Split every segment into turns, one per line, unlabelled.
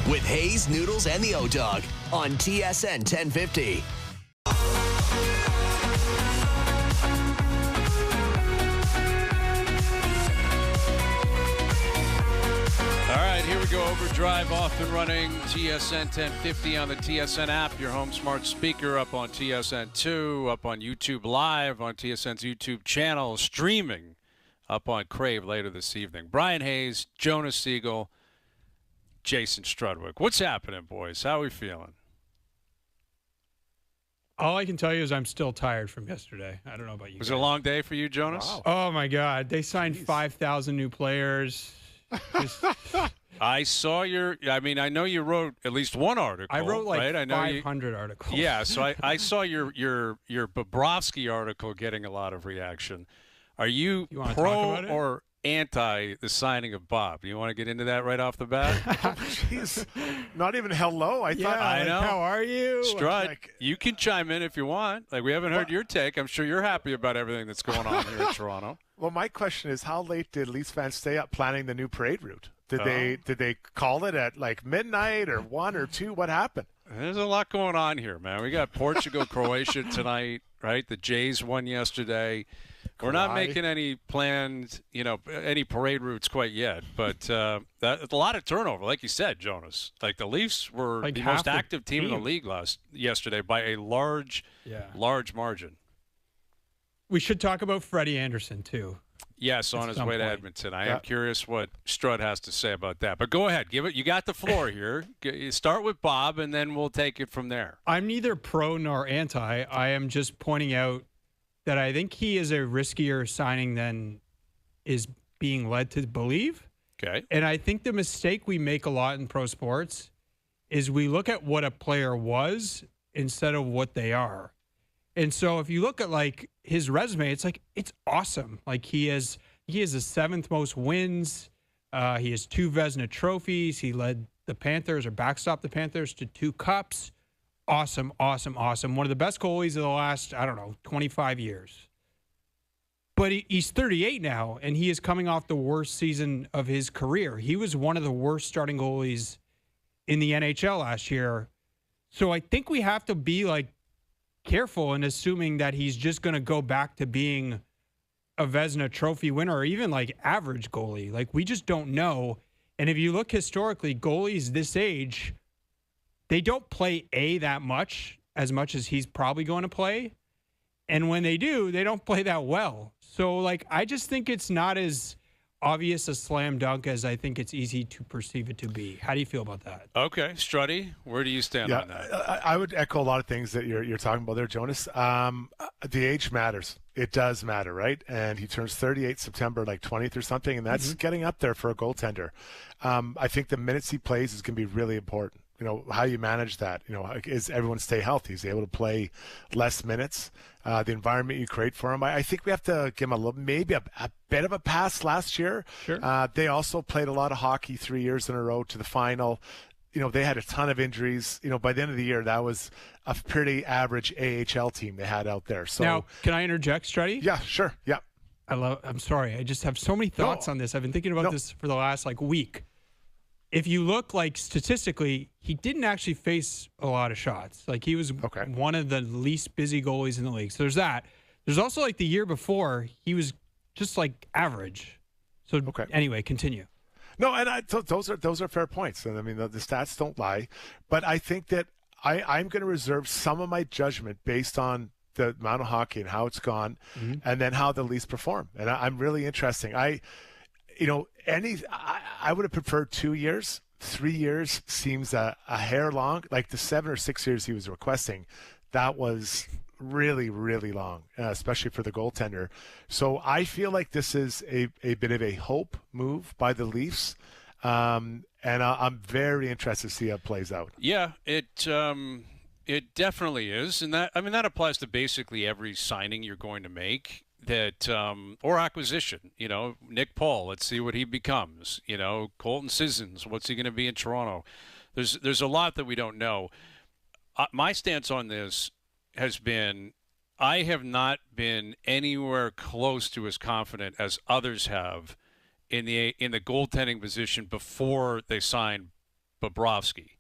with Hayes, Noodles, and the O-Dog on TSN 1050.
All right, here we go. OverDrive off and running. TSN 1050 on the TSN app, your home smart speaker, up on TSN 2, up on YouTube Live, on TSN's YouTube channel, streaming up on Crave later this evening. Brian Hayes, Jonas Siegel, Jason Strudwick. What's happening, boys? How are we feeling?
All I can tell you is I'm still tired from yesterday. I don't know about you.
Was it a long day for you, Jonas?
Wow. Oh, my God. They signed 5,000 new players.
I saw I know you wrote at least one article.
I wrote like
right? I know
500 articles.
Yeah, so I saw your Bobrovsky article getting a lot of reaction. Are you pro or anti the signing of Bob? You want to get into that right off the bat?
Jeez, not even hello. I thought.
I know.
How are you?
Strud, you can chime in if you want. Like, we haven't heard your take. I'm sure you're happy about everything that's going on here in Toronto.
Well, my question is, how late did Leafs fans stay up planning the new parade route? Did they call it at like midnight or 1 or 2? What happened?
There's a lot going on here, man. We got Portugal, Croatia tonight, right? The Jays won yesterday. We're not making any planned, any parade routes quite yet, but a lot of turnover, like you said, Jonas. Like, the Leafs were the most active team in the league yesterday by a large margin. We
should talk about Freddie Anderson, too.
Yes, on his way to Edmonton. I am curious what Strud has to say about that. But go ahead. You got the floor here. Start with Bob, and then we'll take it from there.
I'm neither pro nor anti. I am just pointing out that I think he is a riskier signing than is being led to believe.
Okay.
And I think the mistake we make a lot in pro sports is we look at what a player was instead of what they are. And so if you look at like his resume, it's awesome. Like, he has the 7th most wins. He has 2 Vezina trophies. He led the Panthers, or backstopped the Panthers, to 2 cups. Awesome. One of the best goalies of the last, 25 years. But he's 38 now, and he is coming off the worst season of his career. He was one of the worst starting goalies in the NHL last year. So I think we have to be careful in assuming that he's just going to go back to being a Vezina trophy winner, or even average goalie. We just don't know. And if you look historically, goalies this age, they don't play that much as he's probably going to play. And when they do, they don't play that well. So I just think it's not as obvious a slam dunk as I think it's easy to perceive it to be. How do you feel about that?
Okay, Struddy, where do you stand on that?
I would echo a lot of things that you're talking about there, Jonas. The age matters. It does matter, right? And he turns 38 September 20th or something, and that's getting up there for a goaltender. I think the minutes he plays is going to be really important. How you manage that. Is everyone stay healthy? Is he able to play less minutes? The environment you create for him. I think we have to give him maybe a bit of a pass last year.
Sure.
They also played a lot of hockey 3 years in a row to the final. They had a ton of injuries. By the end of the year, that was a pretty average AHL team they had out there. So
now, can I interject, Struddy?
Yeah, sure. Yeah.
I'm sorry. I just have so many thoughts on this. I've been thinking about this for the last week. If you look statistically, he didn't actually face a lot of shots. He was one of the least busy goalies in the league. So there's that. There's also the year before, he was just average. So anyway, continue.
No, and those are fair points. And I mean, the stats don't lie. But I think that I'm going to reserve some of my judgment based on the amount of hockey and how it's gone, and then how the Leafs perform. And I'm really interesting. I would have preferred 2 years. 3 years seems a hair long. The 7 or 6 years he was requesting, that was really, really long, especially for the goaltender. So I feel like this is a bit of a hope move by the Leafs. And I'm very interested to see how it plays out.
Yeah, it definitely is. And that applies to basically every signing you're going to make. Or acquisition, Nick Paul, let's see what he becomes, Colton Sissons, what's he going to be in Toronto? There's a lot that we don't know. My stance on this has been, I have not been anywhere close to as confident as others have in the goaltending position before they signed Bobrovsky.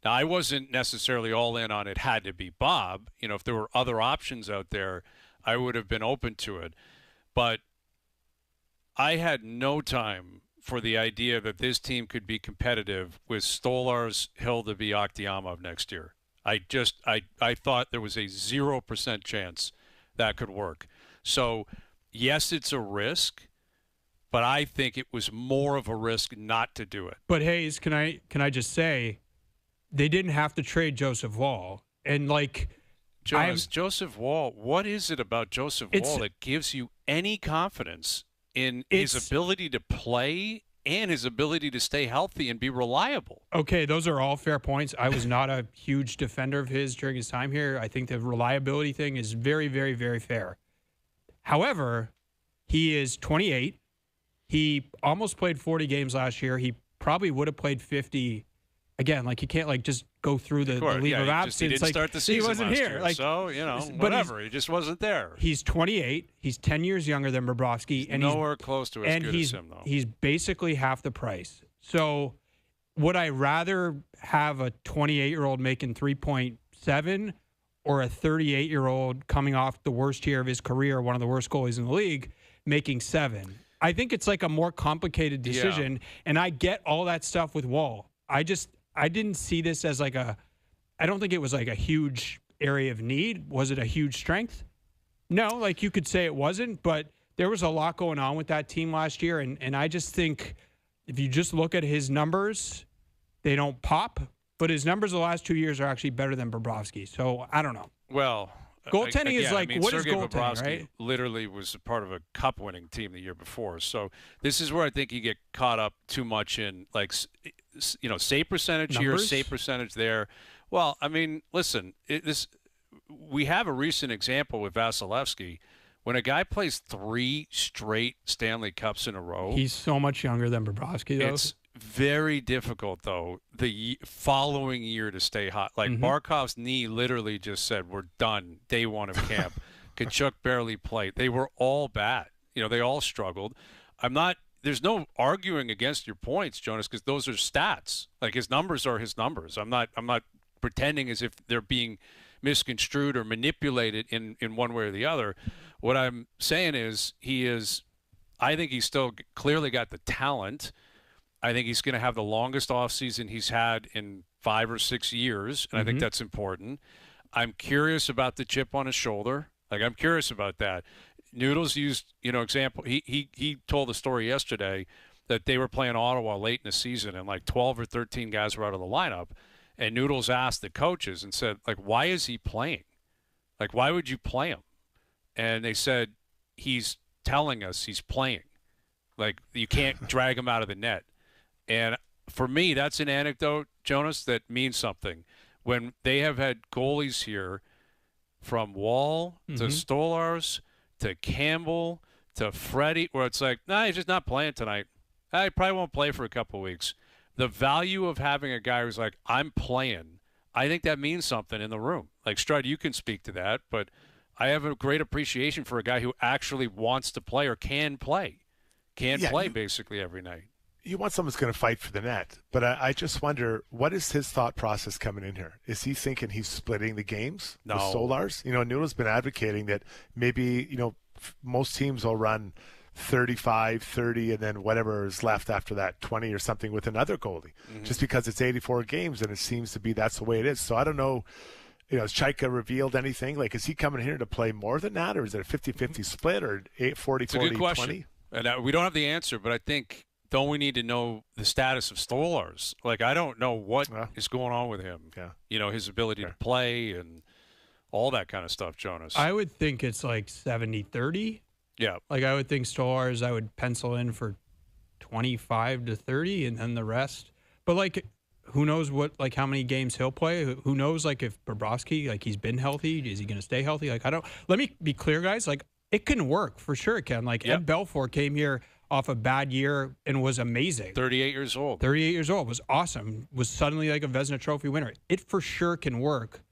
Now, I wasn't necessarily all in on it had to be Bob. If there were other options out there, I would have been open to it. But I had no time for the idea that this team could be competitive with Stolarz, Hilda, Akhtiamov next year. I thought there was a 0% chance that could work. So, yes, it's a risk, but I think it was more of a risk not to do it.
But Hayes, can I just say, they didn't have to trade Joseph Woll, and
Joseph Woll. What is it about Joseph Woll that gives you any confidence in his ability to play and his ability to stay healthy and be reliable?
Okay, those are all fair points. I was not a huge defender of his during his time here. I think the reliability thing is very, very, very fair. However, he is 28. He almost played 40 games last year. He probably would have played 50. Again, you can't just go through the leave of absence.
He didn't start the season.
He wasn't
last
here.
Year, so whatever. He just wasn't there.
He's 28. He's 10 years younger than Bobrovsky, and
nowhere close to as good as him, though.
He's basically half the price. So, would I rather have a 28-year-old making 3.7 or a 38-year-old coming off the worst year of his career, one of the worst goalies in the league, making 7? I think it's a more complicated decision, and I get all that stuff with Woll. I didn't see this as I don't think it was a huge area of need. Was it a huge strength? No, you could say it wasn't, but there was a lot going on with that team last year. And I just think if you just look at his numbers, they don't pop, but his numbers the last 2 years are actually better than Bobrovsky. So I don't know.
Well,
goaltending is what is
Sergei
goaltending,
Bobrovsky
right?
literally was a part of a cup-winning team the year before. So this is where I think you get caught up too much in save percentage here, save percentage there. Well, listen, we have a recent example with Vasilevsky. When a guy plays 3 straight Stanley Cups in a row,
he's so much younger than Bobrovsky, though.
It's very difficult, though, the following year to stay hot. Barkov's knee literally just said, we're done, day 1 of camp. Kachuk barely played. They were all bad. They all struggled. There's no arguing against your points, Jonas, because those are stats. His numbers are his numbers. I'm not pretending as if they're being misconstrued or manipulated in one way or the other. What I'm saying is I think he's still clearly got the talent. I think he's going to have the longest offseason he's had in 5 or 6 years, and I think that's important. I'm curious about the chip on his shoulder. I'm curious about that. Noodles used, example. He told the story yesterday that they were playing Ottawa late in the season, and 12 or 13 guys were out of the lineup. And Noodles asked the coaches and said, why is he playing? Why would you play him? And they said, he's telling us he's playing. You can't drag him out of the net. And for me, that's an anecdote, Jonas, that means something. When they have had goalies here from Woll to Stolarz to Campbell to Freddie, where it's he's just not playing tonight. He probably won't play for a couple of weeks. The value of having a guy who's I'm playing, I think that means something in the room. Strud, you can speak to that, but I have a great appreciation for a guy who actually wants to play or can play. Play basically every night.
You want someone who's going to fight for the net, but I just wonder, what is his thought process coming in here? Is he thinking he's splitting the games with Stolarz? Noodle's been advocating that maybe, most teams will run 35, 30, and then whatever is left after that, 20 or something with another goalie, just because it's 84 games, and it seems to be that's the way it is. So I don't know, has Chaika revealed anything? Is he coming here to play more than that, or is it a 50-50 split, or 40,
it's a good question. 20? And we don't have the answer, but I think – don't we need to know the status of Stolarz? I don't know what is going on with him. Yeah. His ability to play and all that kind of stuff, Jonas.
I would think it's 70-30.
Yeah.
I would think Stolarz, I would pencil in for 25 to 30, and then the rest. But, who knows how many games he'll play? Who knows, if Bobrovsky, he's been healthy, is he going to stay healthy? Let me be clear, guys. It can work for sure. It can. Ed Belfour came here off a bad year and was amazing.
38 years old.
38 years old. Was awesome. Was suddenly a Vezina Trophy winner. It for sure can work.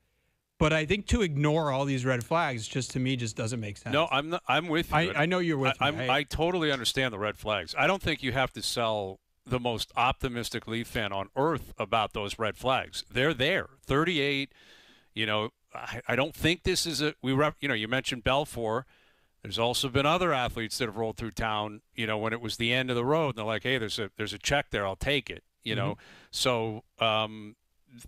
But I think to ignore all these red flags to me doesn't make sense.
No, I'm with you.
I know you're with me.
I totally understand the red flags. I don't think you have to sell the most optimistic Leaf fan on earth about those red flags. They're there. 38, I don't think this is you mentioned Belfour. There's also been other athletes that have rolled through town, when it was the end of the road, and they're like, hey, there's a check there, I'll take it, So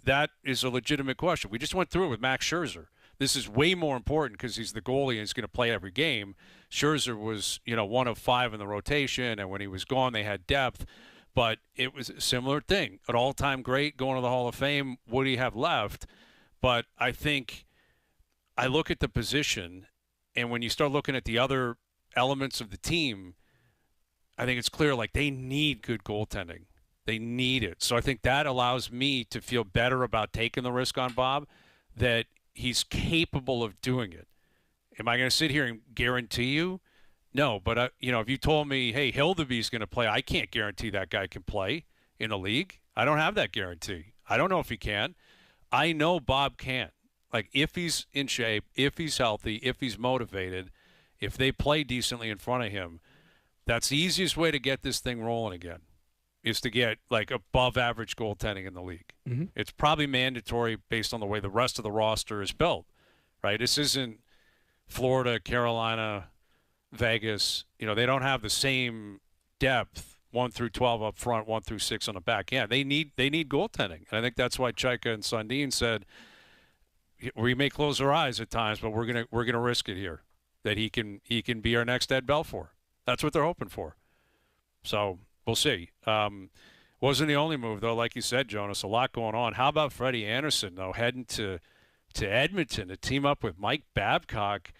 that is a legitimate question. We just went through it with Max Scherzer. This is way more important because he's the goalie and he's going to play every game. Scherzer was, one of 5 in the rotation, and when he was gone, they had depth. But it was a similar thing. An all-time great going to the Hall of Fame. What do you have left? But I think I look at the position, and when you start looking at the other elements of the team, I think it's clear, like, they need good goaltending. They need it. So I think that allows me to feel better about taking the risk on Bob, that he's capable of doing it. Am I going to sit here and guarantee you? No, but, if you told me, hey, Hildeby's going to play, I can't guarantee that guy can play in the league. I don't have that guarantee. I don't know if he can. I know Bob can. Like, if he's in shape, if he's healthy, if he's motivated, if they play decently in front of him, that's the easiest way to get this thing rolling again, is to get, like, above average goaltending in the league. Mm-hmm. It's probably mandatory based on the way the rest of the roster is built, right? This isn't Florida, Carolina, Vegas. They don't have the same depth, 1 through 12 up front, 1 through 6 on the back end. They need goaltending. And I think that's why Chaika and Sundin said, we may close our eyes at times, but we're gonna risk it here, that he can be our next Ed Belfour. That's what they're hoping for. So we'll see. Wasn't the only move, though, like you said, Jonas. A lot going on. How about Freddie Anderson, though, heading to Edmonton to team up with Mike Babcock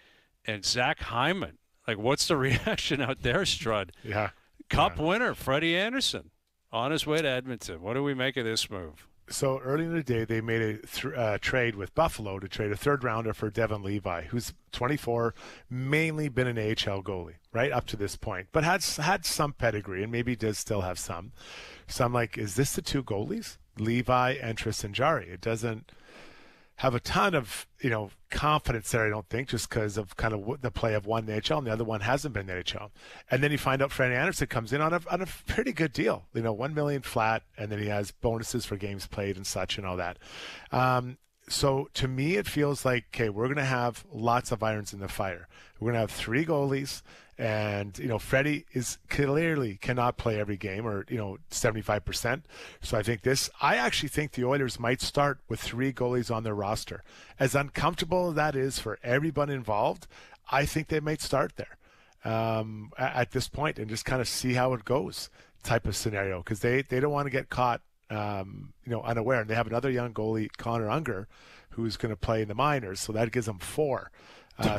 and Zach Hyman? Like, what's the reaction out there, Strud?
Yeah.
Cup winner, Freddie Anderson, on his way to Edmonton. What do we make of this move?
So early in the day, they made a trade with Buffalo to trade a third-rounder for Devin Levi, who's 24, mainly been an AHL goalie, right, up to this point, but had some pedigree and maybe does still have some. So I'm like, is this the 2 goalies? Levi, Entris, and Jari. It doesn't have a ton of, confidence there, I don't think, just because of kind of the play of one in the NHL and the other one hasn't been in the NHL. And then you find out Freddie Anderson comes in on a pretty good deal, $1 million flat, and then he has bonuses for games played and such and all that. So to me, it feels like, okay, we're going to have lots of irons in the fire. We're going to have 3 goalies, and, Freddie is clearly cannot play every game, or, 75%. So I actually think the Oilers might start with 3 goalies on their roster. As uncomfortable as that is for everyone involved, I think they might start there at this point and just kind of see how it goes type of scenario, because they don't want to get caught unaware. And they have another young goalie, Connor Unger, who's going to play in the minors, so that gives them 4.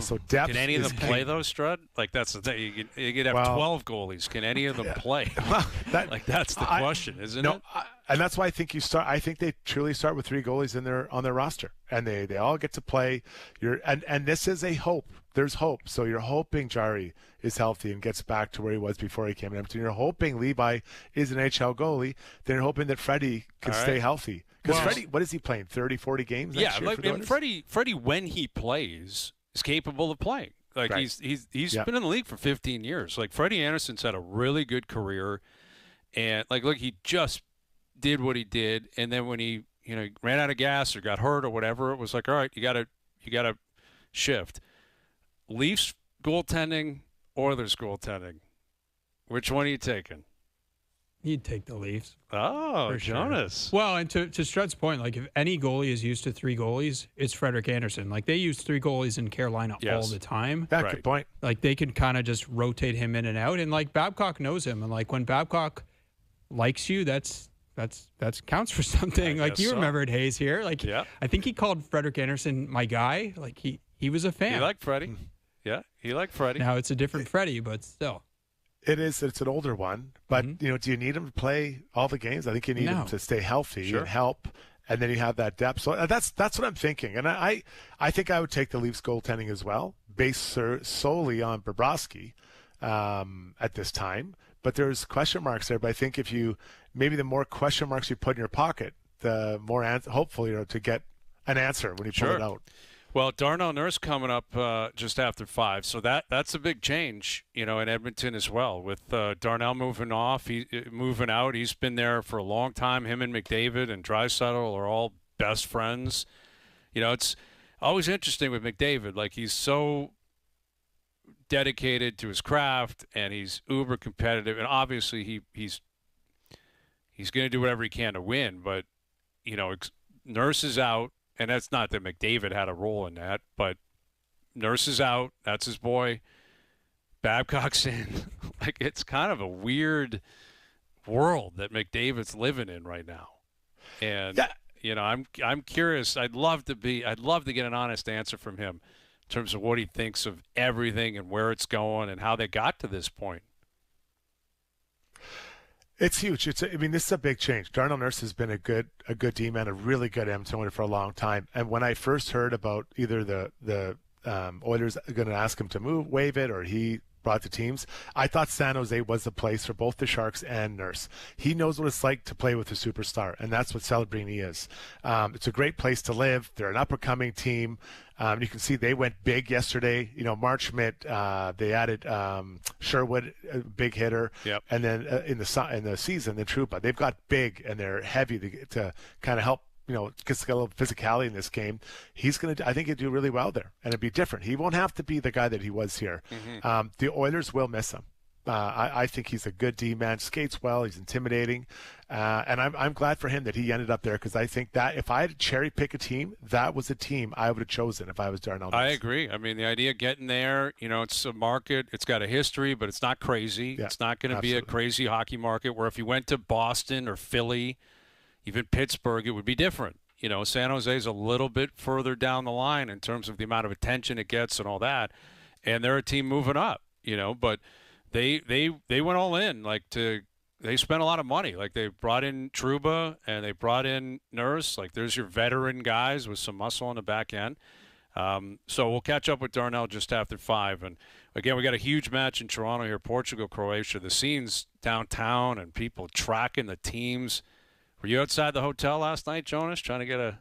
So depth.
Can any of them play though, Strud? Like, that's the thing. You could have 12 goalies. Can any of them play? Well, that's the question, isn't it?
And that's why I think I think they truly start with 3 goalies on their roster, and they all get to play. And this is a hope. There's hope. So you're hoping Jari is healthy and gets back to where he was before he came to Edmonton. You're hoping Levi is an HL goalie. Then you're hoping that Freddie can stay healthy. Because Freddie, what is he playing? 30, 40 games next year?
Yeah, Freddie, when he plays, is capable of playing. Like, right. He's been in the league for 15 years. Like, Freddie Anderson's had a really good career, and look, he just did what he did, and then when he ran out of gas or got hurt or whatever, it was like, all right, you gotta shift. Leafs goaltending, Oilers goaltending. Which one are you taking?
You'd take the Leafs.
Oh, for Jonas.
Sure. Well, and to Strud's point, like, if any goalie is used to 3 goalies, it's Frederik Andersen. Like, they use 3 goalies in Carolina all the time.
That's a good point.
Like, they can kind of just rotate him in and out. And, like, Babcock knows him. And, like, when Babcock likes you, that's counts for something. Like, you remembered Hayes here. Like, I think he called Frederik Andersen my guy. Like, he was a fan.
He liked Freddie. Yeah, he liked Freddie.
Now it's a different Freddie, but still.
It's an older one, but do you need him to play all the games? I think you need him to stay healthy and help, and then you have that depth. So that's what I'm thinking, and I think I would take the Leafs goaltending as well, based solely on Bobrovsky at this time. But there's question marks there. But I think if maybe the more question marks you put in your pocket, the more hopeful to get an answer when you pull it out.
Well, Darnell Nurse coming up just after 5, so that's a big change, in Edmonton as well. With Darnell moving out, he's been there for a long time. Him and McDavid and Draisaitl are all best friends. It's always interesting with McDavid. Like, he's so dedicated to his craft, and he's uber competitive, and obviously he's going to do whatever he can to win. But Nurse is out. And that's not that McDavid had a role in that, but Nurse is out. That's his boy. Babcock's in. Like, it's kind of a weird world that McDavid's living in right now. And I'm curious. I'd love to get an honest answer from him in terms of what he thinks of everything and where it's going and how they got to this point.
It's huge. This is a big change. Darnell Nurse has been a good D-man, a really good M20 for a long time. And when I first heard about either the Oilers going to ask him to waive it, or he brought the teams, I thought San Jose was the place for both the Sharks and Nurse. He knows what it's like to play with a superstar, and that's what Celebrini is. It's a great place to live. They're an up-and-coming team. You can see they went big yesterday. Mark Schmidt, they added Sherwood, a big hitter.
Yep.
And then in the season, the Trouba, they've got big and they're heavy to kind of help, get a little physicality in this game. I think he'd do really well there, and it'd be different. He won't have to be the guy that he was here. Mm-hmm. The Oilers will miss him. I think he's a good D-man, skates well, he's intimidating, and I'm glad for him that he ended up there, because I think that if I had to cherry pick a team, that was a team I would have chosen if I was Darnell Nurse.
I agree. I mean, the idea of getting there, it's a market, it's got a history, but it's not crazy. Yeah, it's not going to be a crazy hockey market where if you went to Boston or Philly, even Pittsburgh, it would be different. San Jose is a little bit further down the line in terms of the amount of attention it gets and all that, and they're a team moving up, but They went all in. They spent a lot of money. Like, they brought in Trouba and they brought in Nurse. Like, there's your veteran guys with some muscle on the back end. So we'll catch up with Darnell just after 5. And again, we got a huge match in Toronto here, Portugal, Croatia. The scenes downtown and people tracking the teams. Were you outside the hotel last night, Jonas, trying to get a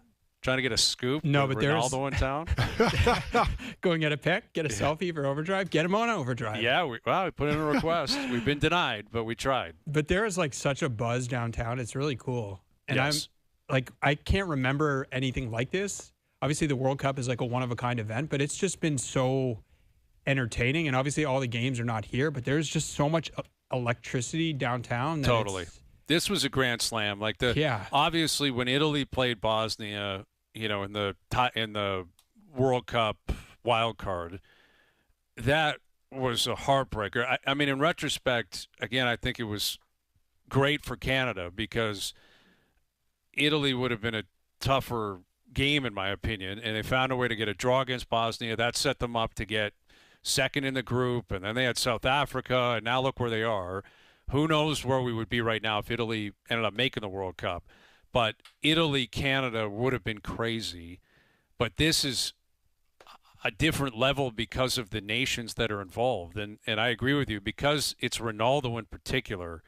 scoop?
No, but there's
Ronaldo in town.
Go and get a pic, get a selfie for OverDrive, get him on OverDrive.
Yeah, we put in a request. We've been denied, but we tried.
But there is such a buzz downtown. It's really cool. And
yes.
I can't remember anything like this. Obviously, the World Cup is a one-of-a-kind event, but it's just been so entertaining. And obviously, all the games are not here, but there's just so much electricity downtown.
Totally. This was a grand slam. Obviously, when Italy played Bosnia, in the World Cup wild card, that was a heartbreaker. I mean, in retrospect, again, I think it was great for Canada because Italy would have been a tougher game, in my opinion, and they found a way to get a draw against Bosnia. That set them up to get second in the group, and then they had South Africa, and now look where they are. Who knows where we would be right now if Italy ended up making the World Cup. But Italy-Canada would have been crazy. But this is a different level because of the nations that are involved. And I agree with you. Because it's Ronaldo in particular,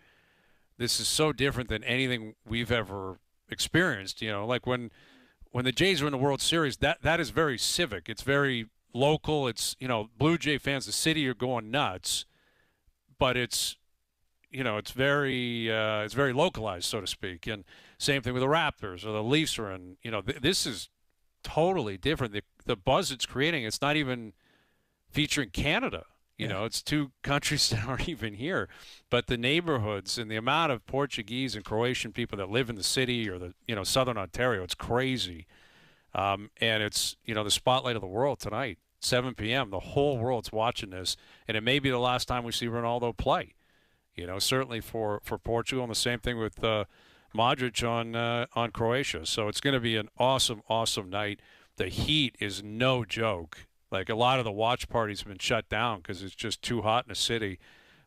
this is so different than anything we've ever experienced. Like when the Jays are in the World Series, that is very civic. It's very local. It's, Blue Jay fans, the city are going nuts. But it's very localized, so to speak. And same thing with the Raptors or the Leafs are in. This is totally different. The buzz it's creating, it's not even featuring Canada. It's two countries that aren't even here. But the neighborhoods and the amount of Portuguese and Croatian people that live in the city or the southern Ontario, it's crazy. And it's the spotlight of the world tonight, 7 p.m. The whole world's watching this, and it may be the last time we see Ronaldo play. Certainly for Portugal, and the same thing with Modric on Croatia. So it's going to be an awesome, awesome night. The heat is no joke. Like, a lot of the watch parties have been shut down because it's just too hot in the city.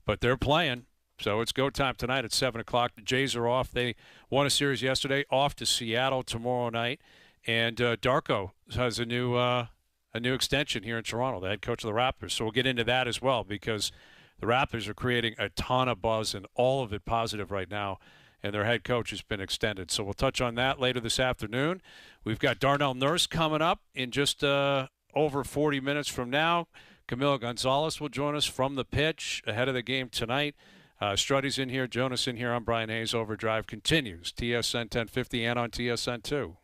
But they're playing, so it's go time tonight at 7 o'clock. The Jays are off. They won a series yesterday, off to Seattle tomorrow night. And Darko has a new extension here in Toronto, the head coach of the Raptors. So we'll get into that as well, because the Raptors are creating a ton of buzz, and all of it positive right now. and their head coach has been extended. So we'll touch on that later this afternoon. We've got Darnell Nurse coming up in just over 40 minutes from now. Camilo Gonzalez will join us from the pitch ahead of the game tonight. Struddy's in here, Jonas in here. I'm Brian Hayes. OverDrive continues. TSN 1050 and on TSN 2.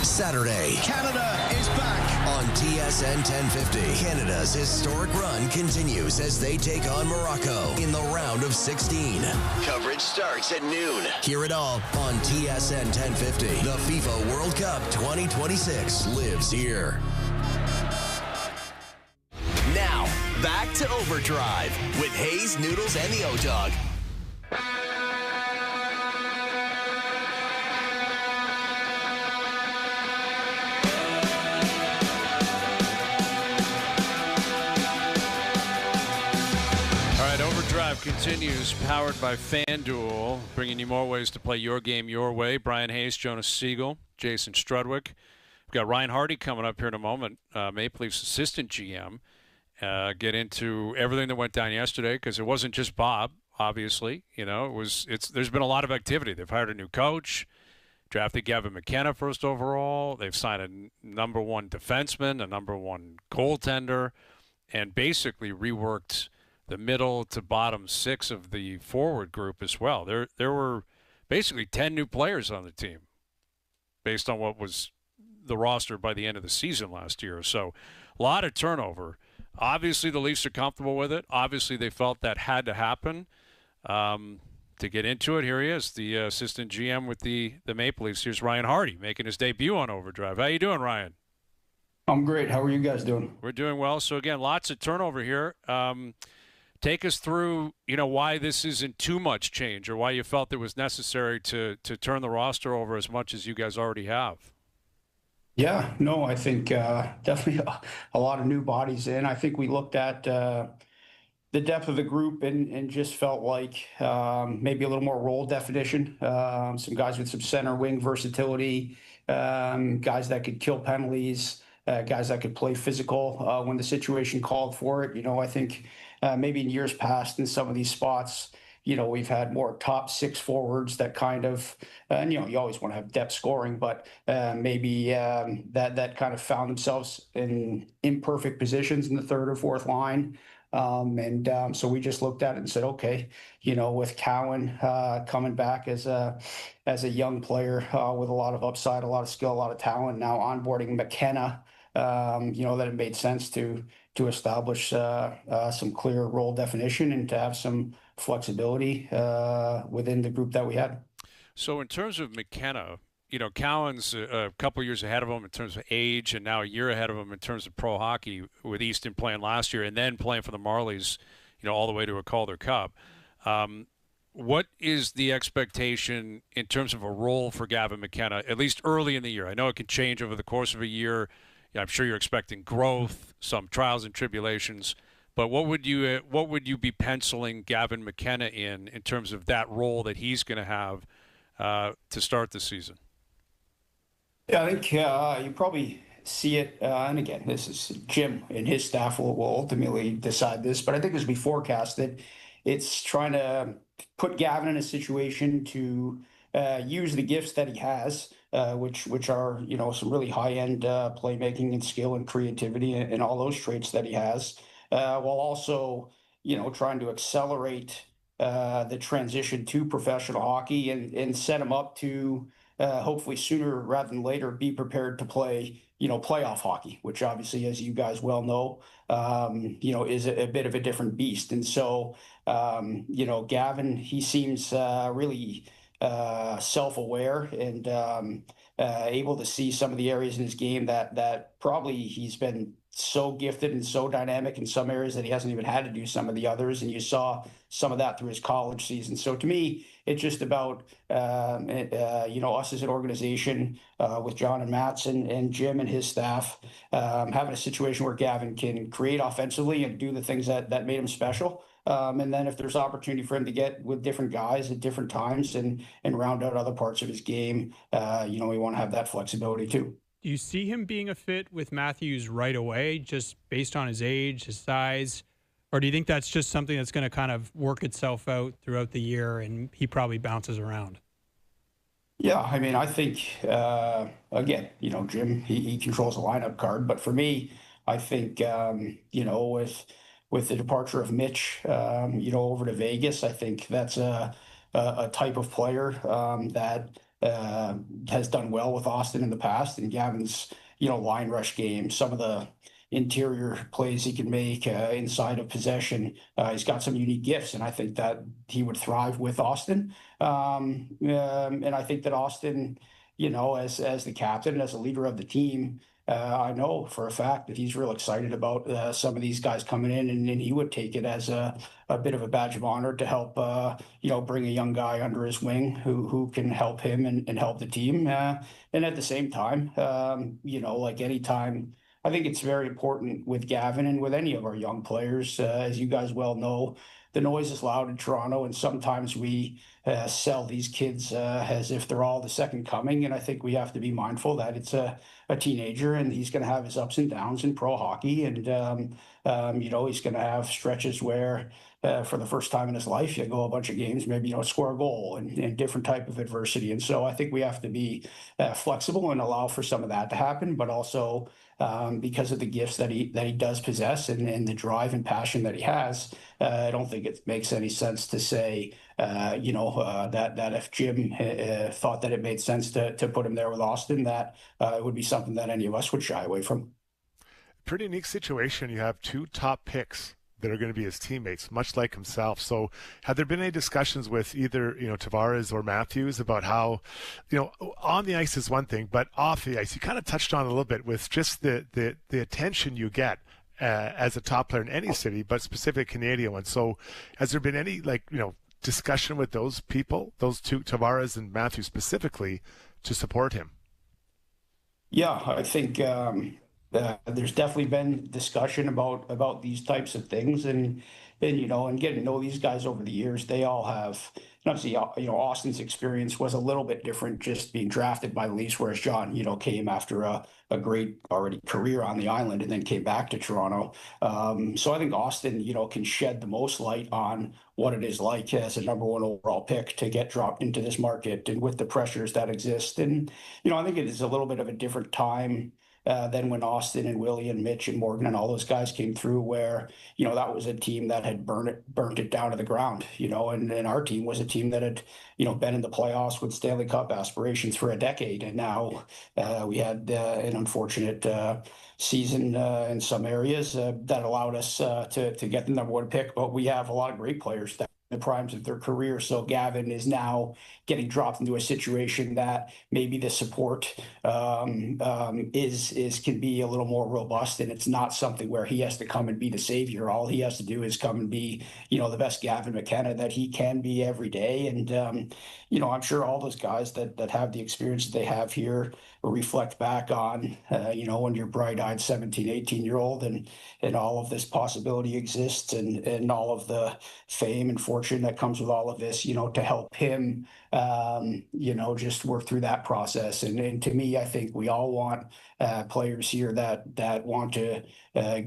Saturday.
Canada is back.
On TSN 1050, Canada's historic run continues as they take on Morocco in the round of 16. Coverage starts at noon. Hear it all on TSN 1050. The FIFA World Cup 2026 lives here. Now, back to OverDrive with Hayes, Noodles, and the O-Dog.
right, OverDrive continues, powered by FanDuel, bringing you more ways to play your game your way. Brian Hayes, Jonas Siegel, Jason Strudwick. We've got Ryan Hardy coming up here in a moment, Maple Leafs assistant GM. Get into everything that went down yesterday, because it wasn't just Bob, obviously. You know, there's been a lot of activity. They've hired a new coach, drafted Gavin McKenna first overall. They've signed a number one defenseman, a number one goaltender, and basically reworked the middle to bottom six of the forward group as well. There were basically 10 new players on the team based on what was the roster by the end of the season last year. So a lot of turnover. Obviously, the Leafs are comfortable with it. Obviously, they felt that had to happen. To get into it, here he is, the assistant GM with the Maple Leafs. Here's Ryan Hardy making his debut on OverDrive. How you doing, Ryan?
I'm great. How are you guys doing?
We're doing well. So, again, lots of turnover here. Take us through, why this isn't too much change, or why you felt it was necessary to turn the roster over as much as you guys already have.
Yeah, no, I think definitely a lot of new bodies in. I think we looked at the depth of the group and just felt like maybe a little more role definition. Some guys with some center wing versatility, guys that could kill penalties, guys that could play physical when the situation called for it. I think maybe in years past in some of these spots, we've had more top six forwards that kind of, and you always want to have depth scoring, but maybe that kind of found themselves in imperfect positions in the third or fourth line. So we just looked at it and said, okay, with Cowan coming back as a young player with a lot of upside, a lot of skill, a lot of talent, now onboarding McKenna, that it made sense to establish some clear role definition and to have some flexibility within the group that we had.
So in terms of McKenna, Cowan's a couple years ahead of him in terms of age, and now a year ahead of him in terms of pro hockey, with Easton playing last year and then playing for the Marlies, all the way to a Calder Cup. What is the expectation in terms of a role for Gavin McKenna, at least early in the year? I know it can change over the course of a year. I'm sure you're expecting growth, some trials and tribulations, but what would you be penciling Gavin McKenna in terms of that role that he's going to have to start the season?
Yeah, I think you probably see it, and again, this is Jim and his staff will ultimately decide this, but I think as we forecasted, it's trying to put Gavin in a situation to use the gifts that he has, which are some really high-end playmaking and skill and creativity and all those traits that he has, while also trying to accelerate the transition to professional hockey and set him up to hopefully sooner rather than later be prepared to play playoff hockey, which obviously, as you guys well know, is a bit of a different beast. And so Gavin, he seems really self-aware and able to see some of the areas in his game that probably he's been so gifted and so dynamic in some areas that he hasn't even had to do some of the others. And you saw some of that through his college season. So to me, it's just about, us as an organization with John and Mats and Jim and his staff having a situation where Gavin can create offensively and do the things that made him special. And then if there's opportunity for him to get with different guys at different times and round out other parts of his game, we want to have that flexibility too.
Do you see him being a fit with Matthews right away, just based on his age, his size? Or do you think that's just something that's going to kind of work itself out throughout the year and he probably bounces around?
Yeah, I mean, I think, again, Jim, he controls the lineup card. But for me, I think, with the departure of Mitch, over to Vegas, I think that's a type of player that has done well with Austin in the past. And Gavin's, line rush game, some of the interior plays he can make inside of possession, he's got some unique gifts, and I think that he would thrive with Austin. And I think that Austin, as the captain, as a leader of the team, I know for a fact that he's real excited about some of these guys coming in, and he would take it as a bit of a badge of honor to help, bring a young guy under his wing who can help him and help the team. And at the same time, like any time, I think it's very important with Gavin and with any of our young players, as you guys well know, the noise is loud in Toronto, and sometimes we sell these kids as if they're all the second coming. And I think we have to be mindful that it's a teenager, and he's going to have his ups and downs in pro hockey, and he's going to have stretches where for the first time in his life, you go a bunch of games, maybe you don't score a goal and different type of adversity. And so I think we have to be flexible and allow for some of that to happen, but also because of the gifts that he does possess and the drive and passion that he has, I don't think it makes any sense to say, that if Jim thought that it made sense to put him there with Austin, that it would be something that any of us would shy away from.
Pretty unique situation. You have two top picks that are going to be his teammates, much like himself. So have there been any discussions with either, Tavares or Matthews about how, on the ice is one thing, but off the ice, you kind of touched on it a little bit with just the attention you get as a top player in any city, but specifically a Canadian one. So has there been any, discussion with those people, those two, Tavares and Matthews specifically, to support him?
Yeah, I think there's definitely been discussion about these types of things, and getting to know these guys over the years. They all have, obviously, Austin's experience was a little bit different, just being drafted by the Leafs, whereas John, came after a great already career on the island and then came back to Toronto. So I think Austin, can shed the most light on what it is like as a number one overall pick to get dropped into this market and with the pressures that exist. And, I think it is a little bit of a different time than when Austin and Willie and Mitch and Morgan and all those guys came through, where, that was a team that had burnt it down to the ground, and our team was a team that had, been in the playoffs with Stanley Cup aspirations for a decade. And now we had an unfortunate season in some areas that allowed us to get the number one pick. But we have a lot of great players that the primes of their career. So Gavin is now getting dropped into a situation that maybe the support can be a little more robust, and it's not something where he has to come and be the savior. All he has to do is come and be, the best Gavin McKenna that he can be every day. And I'm sure all those guys that have the experience that they have here reflect back on, when you're bright-eyed 17, 18-year-old and all of this possibility exists, and all of the fame and fortune that comes with all of this, to help him, just work through that process. And to me, I think we all want players here that want to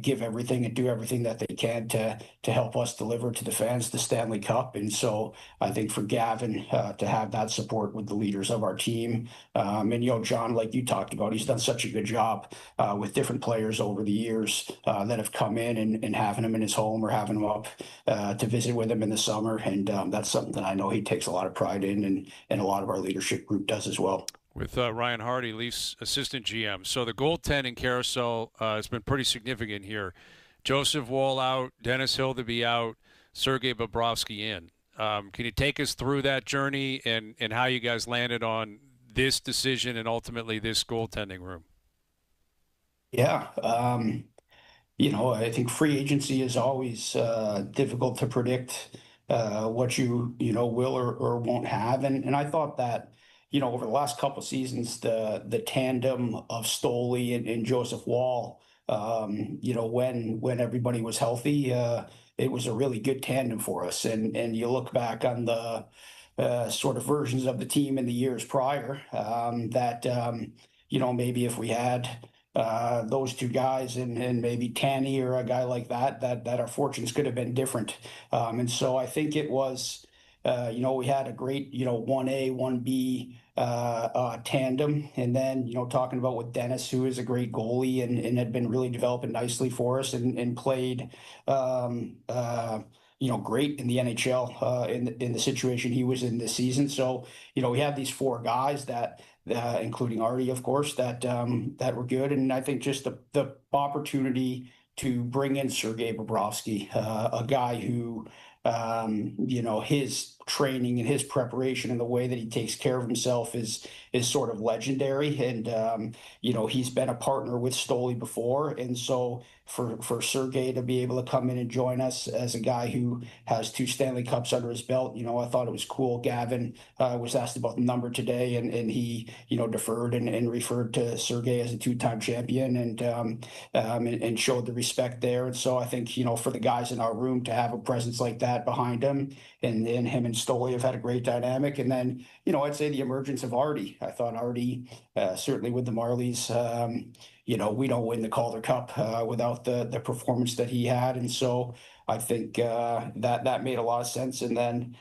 give everything and do everything that they can to help us deliver to the fans the Stanley Cup. And so I think for Gavin to have that support with the leaders of our team, and John, like you talked about, he's done such a good job with different players over the years that have come in and having him in his home or having him up to visit with him in the summer. And that's something that I know he takes a lot of pride in, and a lot of our leadership group does as well.
With Ryan Hardy, Leafs assistant GM. So the goaltending carousel has been pretty significant here. Joseph Woll out, Dennis Hildeby out, Sergei Bobrovsky in. Can you take us through that journey and how you guys landed on this decision and ultimately this goaltending room?
Yeah. I think free agency is always difficult to predict what you will or won't have. And I thought that, over the last couple of seasons, the tandem of Stoley and Joseph Woll, when everybody was healthy, it was a really good tandem for us. And you look back on the sort of versions of the team in the years prior, that maybe if we had those two guys and maybe Tanny or a guy like that our fortunes could have been different. And so I think it was, we had a great, 1A, 1B tandem. And then, talking about with Dennis, who is a great goalie and had been really developing nicely for us and played, great in the NHL in the situation he was in this season. So, we had these four guys that, including Artie, of course, that were good. And I think just the opportunity to bring in Sergei Bobrovsky, a guy who, his training and his preparation and the way that he takes care of himself is sort of legendary. And he's been a partner with Stoli before, and so for Sergei to be able to come in and join us as a guy who has 2 Stanley Cups under his belt, I thought it was cool. Gavin was asked about the number today, and he deferred and referred to Sergei as a 2-time champion, and showed the respect there. And so I think for the guys in our room to have a presence like that behind him, and him and Stoli have had a great dynamic. And then I'd say the emergence of Artie. I thought Artie, certainly with the Marlies, we don't win the Calder Cup without the performance that he had. And so I think that made a lot of sense. And then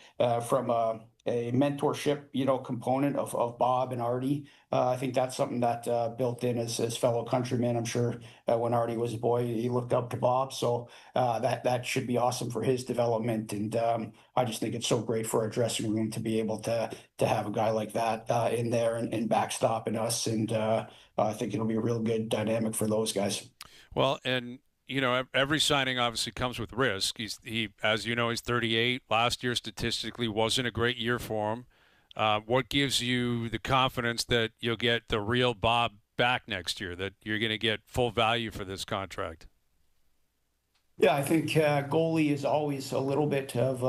from a mentorship, component of Bob and Artie, I think that's something that built in as fellow countrymen. I'm sure when Artie was a boy, he looked up to Bob. So that should be awesome for his development. And I just think it's so great for our dressing room to be able to have a guy like that in there and backstopping us. And I think it'll be a real good dynamic for those guys.
Well, and every signing obviously comes with risk. He, as you know, he's 38. Last year, statistically, wasn't a great year for him. What gives you the confidence that you'll get the real Bob back next year, that you're going to get full value for this contract?
Yeah, I think goalie is always a little bit of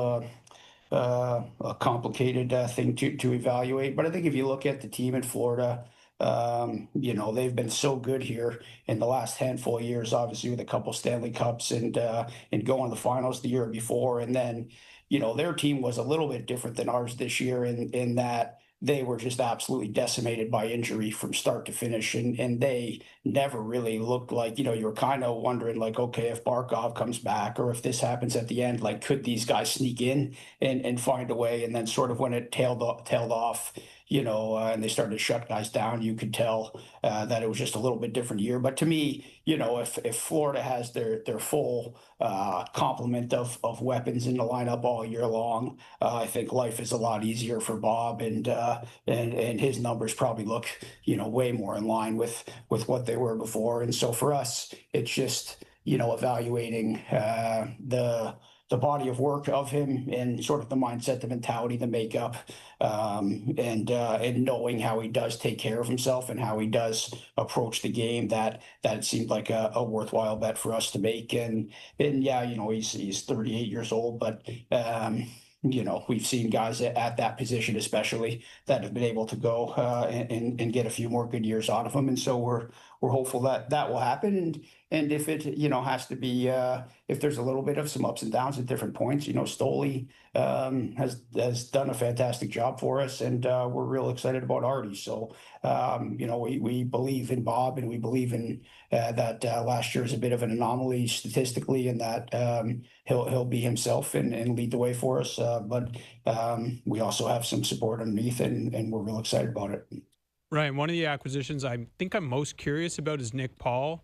a complicated thing to evaluate. But I think if you look at the team in Florida, they've been so good here in the last handful of years, obviously with a couple Stanley Cups and going to the finals the year before. And then, their team was a little bit different than ours this year in that they were just absolutely decimated by injury from start to finish. And they never really looked like, you were kind of wondering like, okay, if Barkov comes back or if this happens at the end, like, could these guys sneak in and find a way? And then sort of when it tailed off, and they started to shut guys down, you could tell that it was just a little bit different year. But to me, if Florida has their full complement of weapons in the lineup all year long, I think life is a lot easier for Bob, and his numbers probably look, way more in line with what they were before. And so for us, it's just, evaluating the body of work of him and sort of the mindset, the mentality, the makeup, and knowing how he does take care of himself and how he does approach the game, that it seemed like a worthwhile bet for us to make. And yeah, he's 38 years old, but we've seen guys at that position, especially, that have been able to go and get a few more good years out of him. And so we're hopeful that will happen. And if it, has to be, if there's a little bit of some ups and downs at different points, Stoli has done a fantastic job for us, and we're real excited about Artie. So, we believe in Bob, and we believe in that last year is a bit of an anomaly statistically, and that he'll be himself and lead the way for us. But we also have some support underneath, and we're real excited about it.
Ryan, one of the acquisitions I think I'm most curious about is Nick Paul,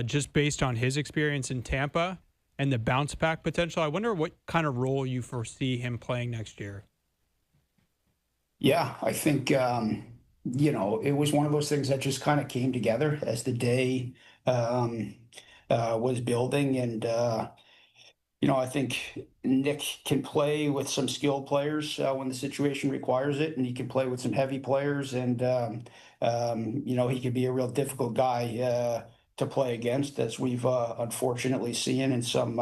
just based on his experience in Tampa and the bounce back potential. I wonder what kind of role you foresee him playing next year.
Yeah, I think, it was one of those things that just kind of came together as the day was building. And, I think Nick can play with some skilled players when the situation requires it, and he can play with some heavy players. And, he could be a real difficult guy to play against, as we've unfortunately seen in some,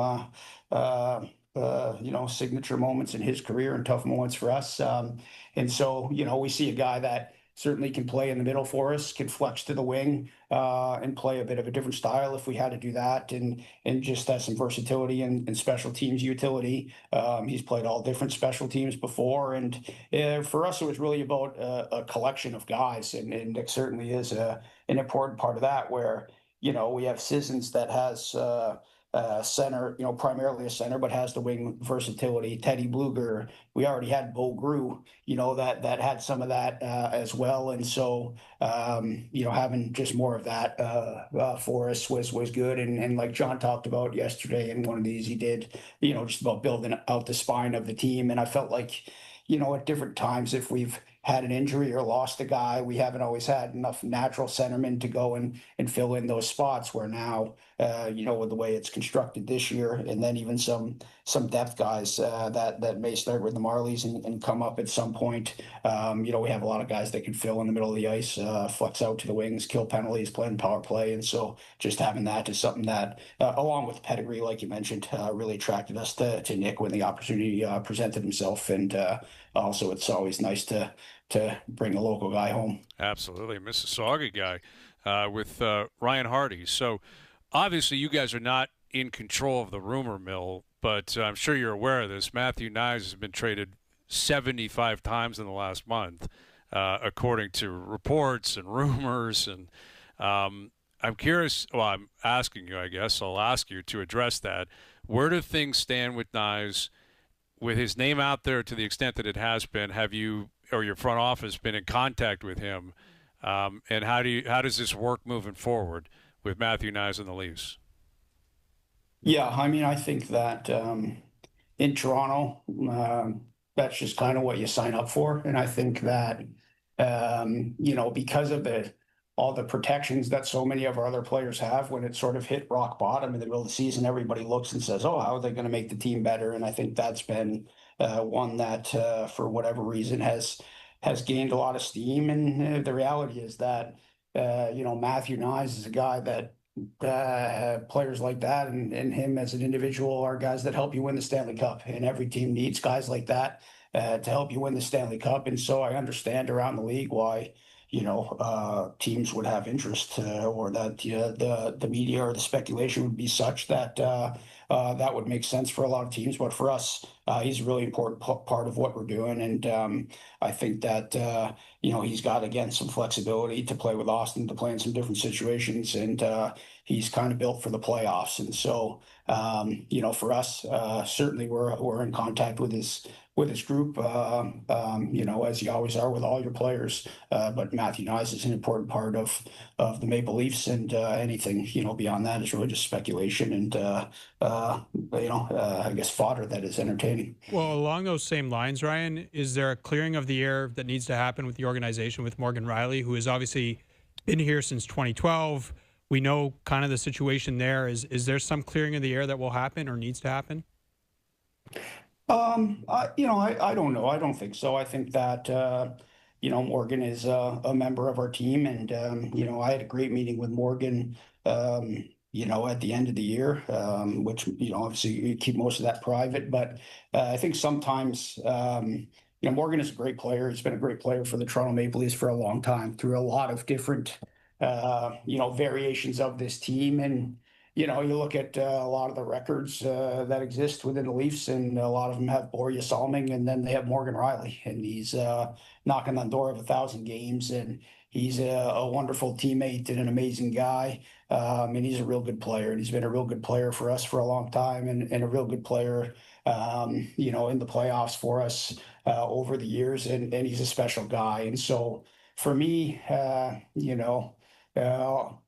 signature moments in his career and tough moments for us. And so, we see a guy that certainly can play in the middle for us, can flex to the wing and play a bit of a different style if we had to do that, and just has some versatility and special teams utility. He's played all different special teams before, and for us, it was really about a collection of guys, and Nick certainly is an important part of that, where we have Sissons that has center, primarily a center, but has the wing versatility. Teddy Bluger, we already had Bo Grew, that had some of that as well. And so, having just more of that for us was good. And like John talked about yesterday in one of these, he did, just about building out the spine of the team. And I felt like, at different times, if we've had an injury or lost a guy, we haven't always had enough natural centermen to go and fill in those spots, where now, with the way it's constructed this year, and then even some depth guys that may start with the Marlies and come up at some point. We have a lot of guys that can fill in the middle of the ice, flex out to the wings, kill penalties, play in power play. And so just having that is something that, along with pedigree, like you mentioned, really attracted us to Nick when the opportunity presented himself. And also, it's always nice to bring a local guy home.
Absolutely. Mississauga guy with Ryan Hardy. So obviously you guys are not in control of the rumor mill, but I'm sure you're aware of this. Matthew Knies has been traded 75 times in the last month, according to reports and rumors. And I'm curious, well, I'm asking you, I guess, I'll ask you to address that. Where do things stand with Knies? With his name out there to the extent that it has been, have you or your front office been in contact with him? And how does this work moving forward with Matthew Knies and the Leafs?
Yeah, I mean, I think that in Toronto, that's just kind of what you sign up for. And I think that, because of all the protections that so many of our other players have, when it sort of hit rock bottom in the middle of the season, everybody looks and says, oh, how are they going to make the team better? And I think that's been one that, for whatever reason, has gained a lot of steam. And the reality is that, Matthew Knies is a guy that players like that and him as an individual are guys that help you win the Stanley Cup. And every team needs guys like that to help you win the Stanley Cup. And so I understand around the league why teams would have interest, or that the media or the speculation would be such that that would make sense for a lot of teams. But for us, he's a really important part of what we're doing. And I think that, he's got, again, some flexibility to play with Austin, to play in some different situations. And he's kind of built for the playoffs. And so, for us, certainly we're in contact with his group, as you always are with all your players. But Matthew Knies is an important part of the Maple Leafs, and anything, beyond that is really just speculation and, I guess, fodder that is entertaining.
Well, along those same lines, Ryan, is there a clearing of the air that needs to happen with the organization with Morgan Riley, who has obviously been here since 2012? We know kind of the situation there. Is there some clearing of the air that will happen or needs to happen?
I don't know. I don't think so. I think that, Morgan is a member of our team, and, I had a great meeting with Morgan, at the end of the year, which, obviously you keep most of that private, but I think sometimes, Morgan is a great player. He's been a great player for the Toronto Maple Leafs for a long time through a lot of different, variations of this team. And, you look at a lot of the records that exist within the Leafs, and a lot of them have Borje Salming, and then they have Morgan Riley, and he's knocking on the door of 1,000 games, and he's a wonderful teammate and an amazing guy, and he's a real good player, and he's been a real good player for us for a long time, and a real good player, in the playoffs for us over the years, and he's a special guy. And so for me,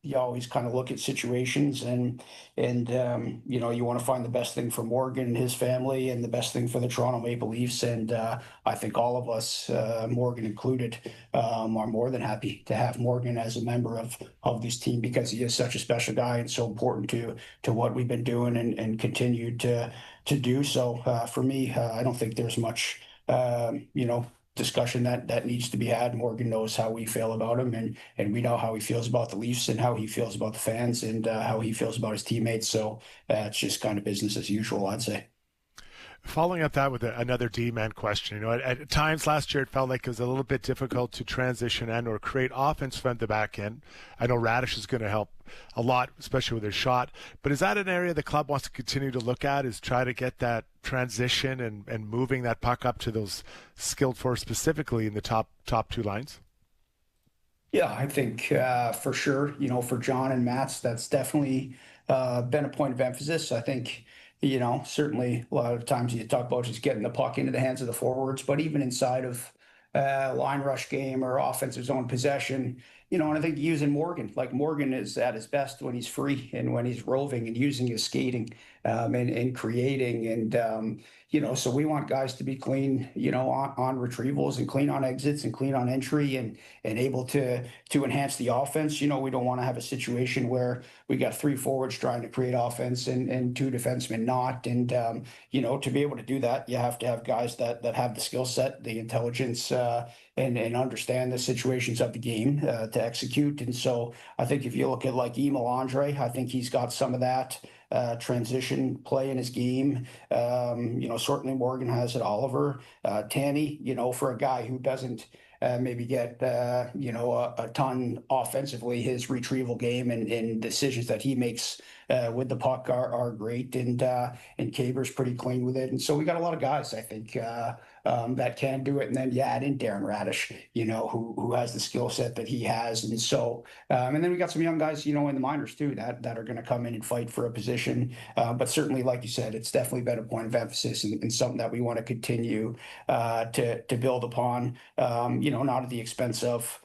you always kind of look at situations, and you want to find the best thing for Morgan and his family, and the best thing for the Toronto Maple Leafs. And I think all of us, Morgan included, are more than happy to have Morgan as a member of this team, because he is such a special guy and so important to what we've been doing and continue to do. So for me, I don't think there's much discussion that needs to be had. Morgan knows how we feel about him, and we know how he feels about the Leafs, and how he feels about the fans, and how he feels about his teammates. So it's just kind of business as usual, I'd say.
Following up that with another D-man question, at times last year it felt like it was a little bit difficult to transition and or create offense from the back end. I know Radish is going to help a lot, especially with his shot. But is that an area the club wants to continue to look at, is try to get that transition and moving that puck up to those skilled forwards, specifically in the top two lines?
Yeah, I think for sure, for John and Matt's, that's definitely been a point of emphasis. I think, certainly a lot of times you talk about just getting the puck into the hands of the forwards, but even inside of line rush game or offensive zone possession, and I think using Morgan, like Morgan is at his best when he's free and when he's roving and using his skating and creating. So we want guys to be clean, on retrievals and clean on exits and clean on entry and able to enhance the offense. We don't want to have a situation where we got 3 forwards trying to create offense and 2 defensemen not. To be able to do that, you have to have guys that have the skill set, the intelligence, and understand the situations of the game to execute. And so I think if you look at like Emil Andre, I think he's got some of that transition play in his game. Certainly Morgan has it. Oliver, Tanny, for a guy who doesn't maybe get a ton offensively, his retrieval game and decisions that he makes with the puck are great, and Kaber's pretty clean with it. And so we got a lot of guys, I think, that can do it. And then add in Darren Radish, who has the skill set that he has. And so and then we got some young guys, in the minors too, that are going to come in and fight for a position. But certainly, like you said, it's definitely been a point of emphasis and something that we want to continue to build upon. Not at the expense of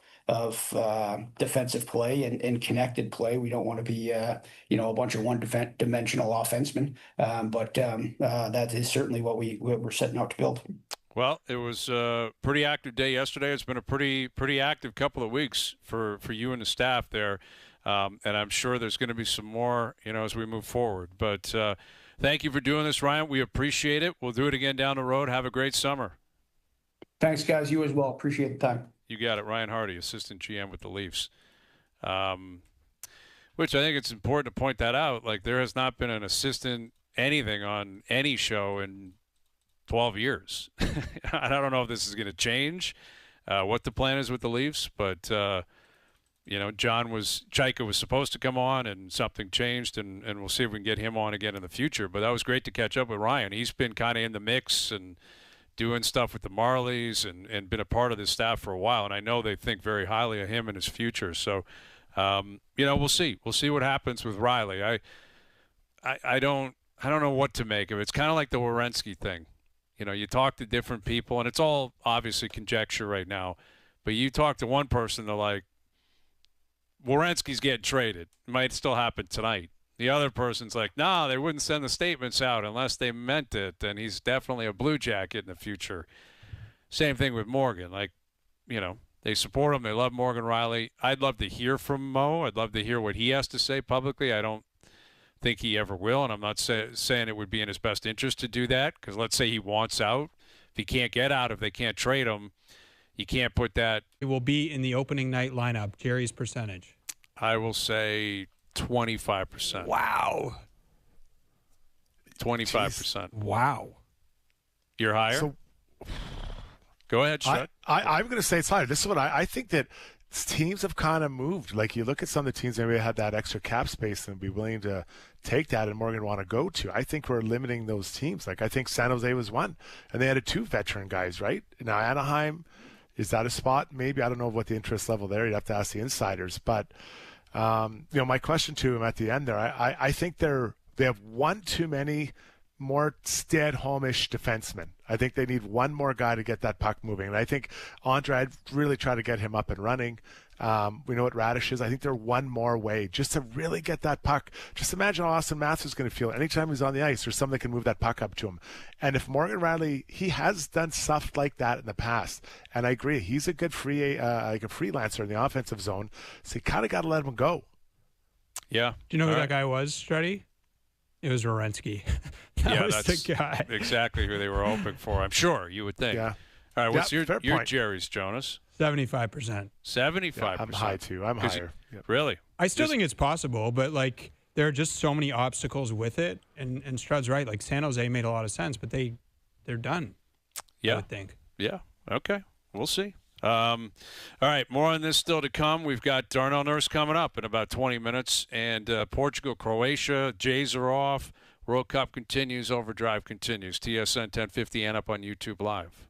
defensive play and connected play. We don't want to be a bunch of one-dimensional offensemen, but that is certainly what we're setting out to build.
Well, it was a pretty active day yesterday. It's been a pretty active couple of weeks for you and the staff there, and I'm sure there's going to be some more as we move forward. But thank you for doing this, Ryan. We appreciate it. We'll do it again down the road. Have a great summer.
Thanks, guys. You as well. Appreciate the time.
You got it. Ryan Hardy, assistant GM with the Leafs. Which I think it's important to point that out. Like, there has not been an assistant anything on any show in 12 years. I don't know if this is going to change what the plan is with the Leafs, but Chaika was supposed to come on and something changed, and we'll see if we can get him on again in the future. But that was great to catch up with Ryan. He's been kind of in the mix and doing stuff with the Marlies and been a part of this staff for a while, and I know they think very highly of him and his future. So, we'll see. We'll see what happens with Riley. I don't know what to make of it. It's kind of like the Werenski thing. You talk to different people, and it's all obviously conjecture right now, but you talk to one person, they're like, Werenski's getting traded. It might still happen tonight. The other person's like, no, they wouldn't send the statements out unless they meant it, and he's definitely a Blue Jacket in the future. Same thing with Morgan. Like, they support him. They love Morgan Riley. I'd love to hear from Mo. I'd love to hear what he has to say publicly. I don't think he ever will, and I'm not saying it would be in his best interest to do that, because let's say he wants out. If he can't get out, if they can't trade him, you can't put that.
It will be in the opening night lineup. Jerry's percentage.
I will say 25%.
Wow.
25%.
Wow.
You're higher?
So,
go ahead, Shrek.
I'm going to say it's higher. This is what I think that teams have kind of moved. Like, you look at some of the teams that maybe had that extra cap space and be willing to take that and Morgan want to go to. I think we're limiting those teams. Like, I think San Jose was one, and they had 2 veteran guys, right? Now, Anaheim, is that a spot? Maybe. I don't know what the interest level there. You'd have to ask the insiders. But, my question to him at the end there, I think they have one too many more stay-at-home-ish defensemen. I think they need one more guy to get that puck moving. And I think Andre, I'd really try to get him up and running. We know what Radish is. I think they're one more way just to really get that puck. Just imagine how Austin Matthews is going to feel anytime he's on the ice. There's somebody that can move that puck up to him. And if Morgan Riley, he has done stuff like that in the past. And I agree, he's a good like a freelancer in the offensive zone. So you kind of got to let him go.
Yeah.
Do you know who that guy was, Struddy? It was Werenski.
That's
the guy.
Exactly who they were hoping for. I'm sure you would think.
Yeah.
All right. What's your
point.
Jerry's, Jonas?
75%.
75%.
Yeah, I'm high too. I'm higher.
Yep. Really?
I still think it's possible, but there are just so many obstacles with it. And Strud's right. Like, San Jose made a lot of sense, but they're done.
Yeah.
I would think.
Yeah. Okay. We'll see. All right, more on this still to come. We've got Darnell Nurse coming up in about 20 minutes, and Portugal, Croatia, Jays are off. World Cup continues, OverDrive continues. TSN 1050 and up on YouTube Live.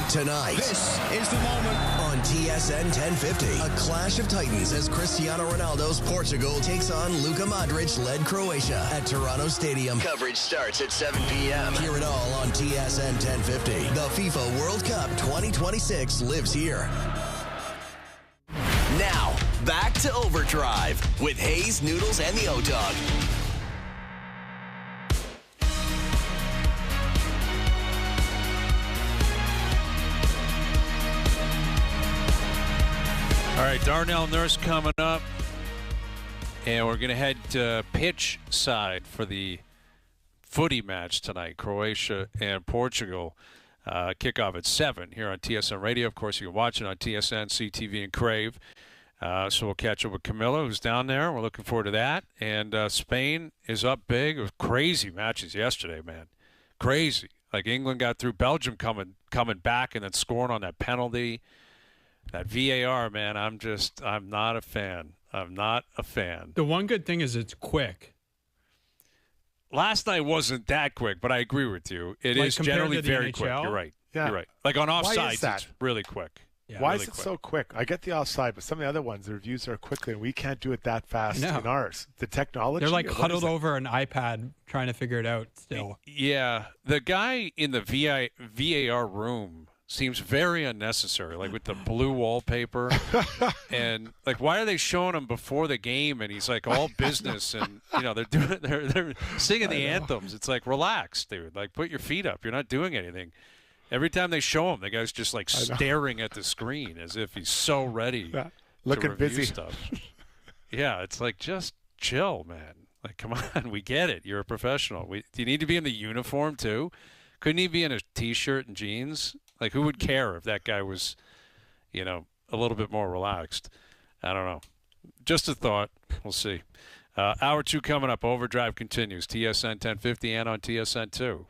Tonight.
This is the moment.
On TSN 1050, a clash of titans as Cristiano Ronaldo's Portugal takes on Luka Modric-led Croatia at Toronto Stadium. Coverage starts at 7 p.m. Hear it all on TSN 1050. The FIFA World Cup 2026 lives here. Now, back to OverDrive with Hayes, Noodles, and the O-Dog.
All right, Darnell Nurse coming up. And we're going to head to pitch side for the footy match tonight, Croatia and Portugal. Kickoff at 7 here on TSN Radio. Of course, you can watch it on TSN, CTV, and Crave. So we'll catch up with Camilla, who's down there. We're looking forward to that. And Spain is up big. It was crazy matches yesterday, man. Crazy. Like England got through, Belgium coming back and then scoring on that penalty. That VAR, man, I'm not a fan. I'm not a fan.
The one good thing is it's quick.
Last night wasn't that quick, but I agree with you. It
like
is generally very
NHL?
quick. You're right.
Yeah.
You're right. Like on
Why is
offsides,
that?
it's really quick.
Yeah,
Why
really
is it
quick.
so quick? I get the offside, but some of the other ones, the reviews are quickly, and we can't do it that fast
I know.
in ours. The technology.
They're like
what
huddled
is it?
over an iPad trying to figure it out still.
Yeah. The guy in the VAR room seems very unnecessary, like with the blue wallpaper. And like, why are they showing him before the game? And he's like all business, and they're singing the anthems. It's like, relax, dude. Like, put your feet up. You're not doing anything. Every time they show him, the guy's just like staring at the screen as if he's so ready
looking
to review
busy
stuff. Yeah, it's like, just chill, man. Like, come on, we get it. You're a professional. Do you need to be in the uniform too? Couldn't he be in a T-shirt and jeans? Like, who would care if that guy was, a little bit more relaxed? I don't know. Just a thought. We'll see. Hour 2 coming up. OverDrive continues. TSN 1050 and on TSN 2.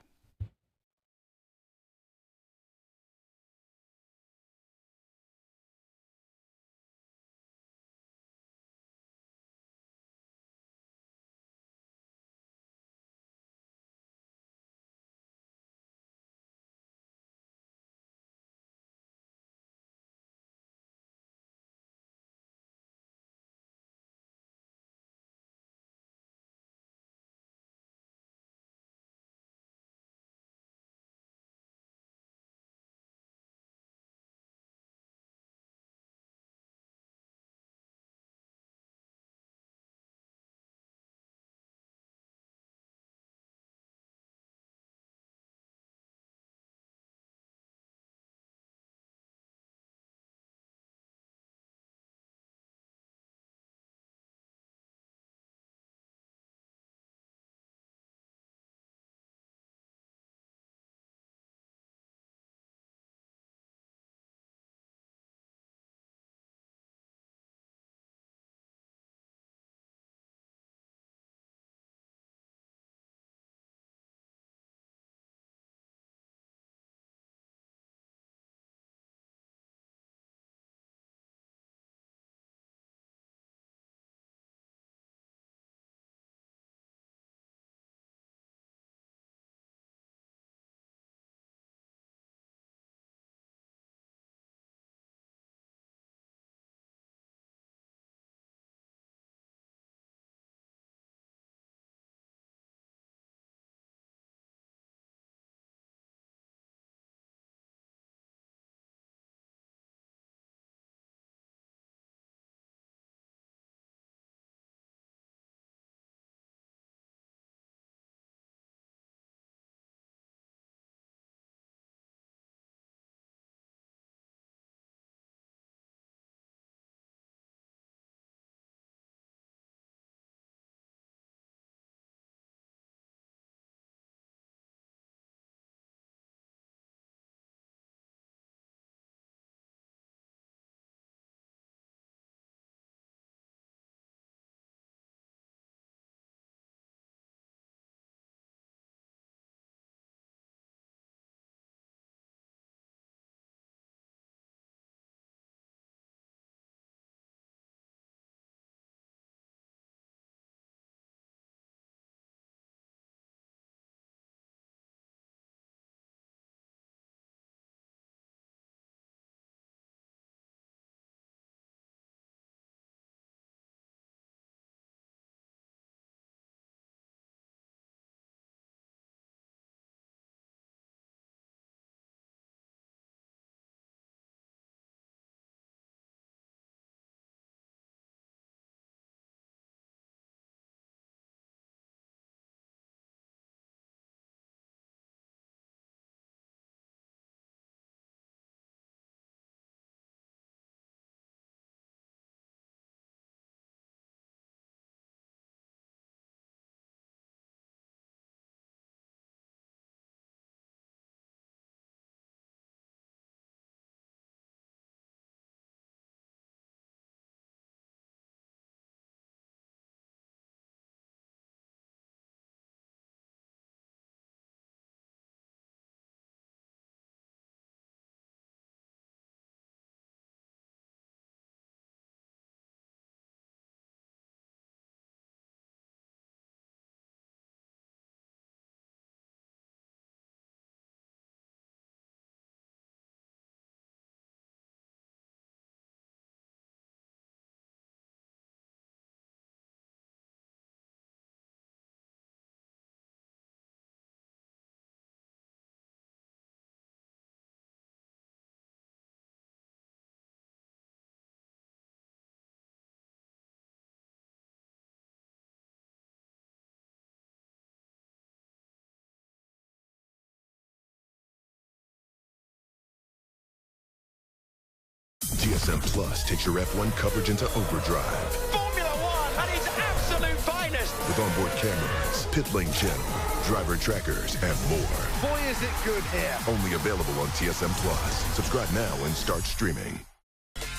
TSN Plus takes your F1 coverage into overdrive.
Formula One at its absolute finest.
With onboard cameras, pit lane channel, driver trackers, and more.
Boy, is it good here.
Only available on TSN Plus. Subscribe now and start streaming.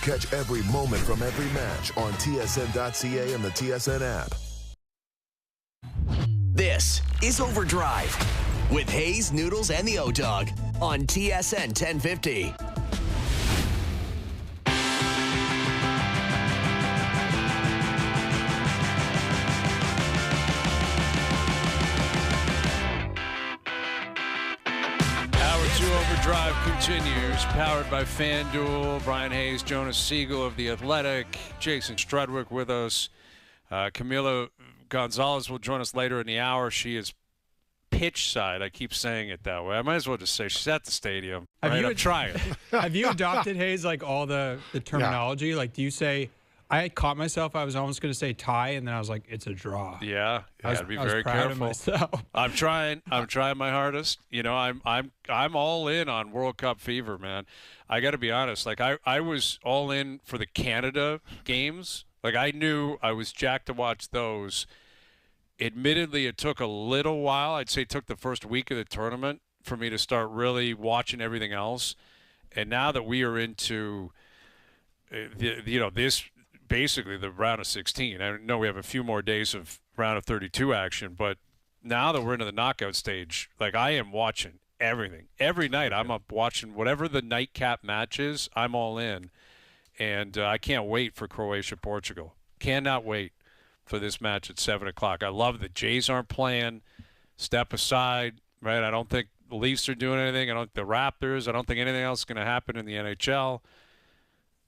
Catch every moment from every match on TSN.ca and the TSN app.
This is OverDrive with Hayes, Noodles, and the O-Dog on TSN 1050.
OverDrive continues, powered by FanDuel. Brian Hayes, Jonas Siegel of The Athletic, Jason Strudwick with us. Camila Gonzalez will join us later in the hour. She is pitch side. I keep saying it that way. I might as well just say she's at the stadium. I'm trying.
Have you adopted, Hayes, like all the terminology? Yeah. Like, do you say, I caught myself, I was almost going to say tie, and then I was like, it's a draw.
Yeah, you got to be very careful. I'm trying my hardest. You know, I'm all in on World Cup fever, man. I got to be honest. Like, I was all in for the Canada games. Like, I knew I was jacked to watch those. Admittedly, it took a little while. I'd say it took the first week of the tournament for me to start really watching everything else. And now that we are into, this basically the round of 16. I know we have a few more days of round of 32 action, but now that we're into the knockout stage, like, I am watching everything. Every night I'm up watching whatever the nightcap match is, I'm all in. And I can't wait for Croatia-Portugal. Cannot wait for this match at 7 o'clock. I love that Jays aren't playing. Step aside, right? I don't think the Leafs are doing anything. I don't think the Raptors. I don't think anything else is going to happen in the NHL.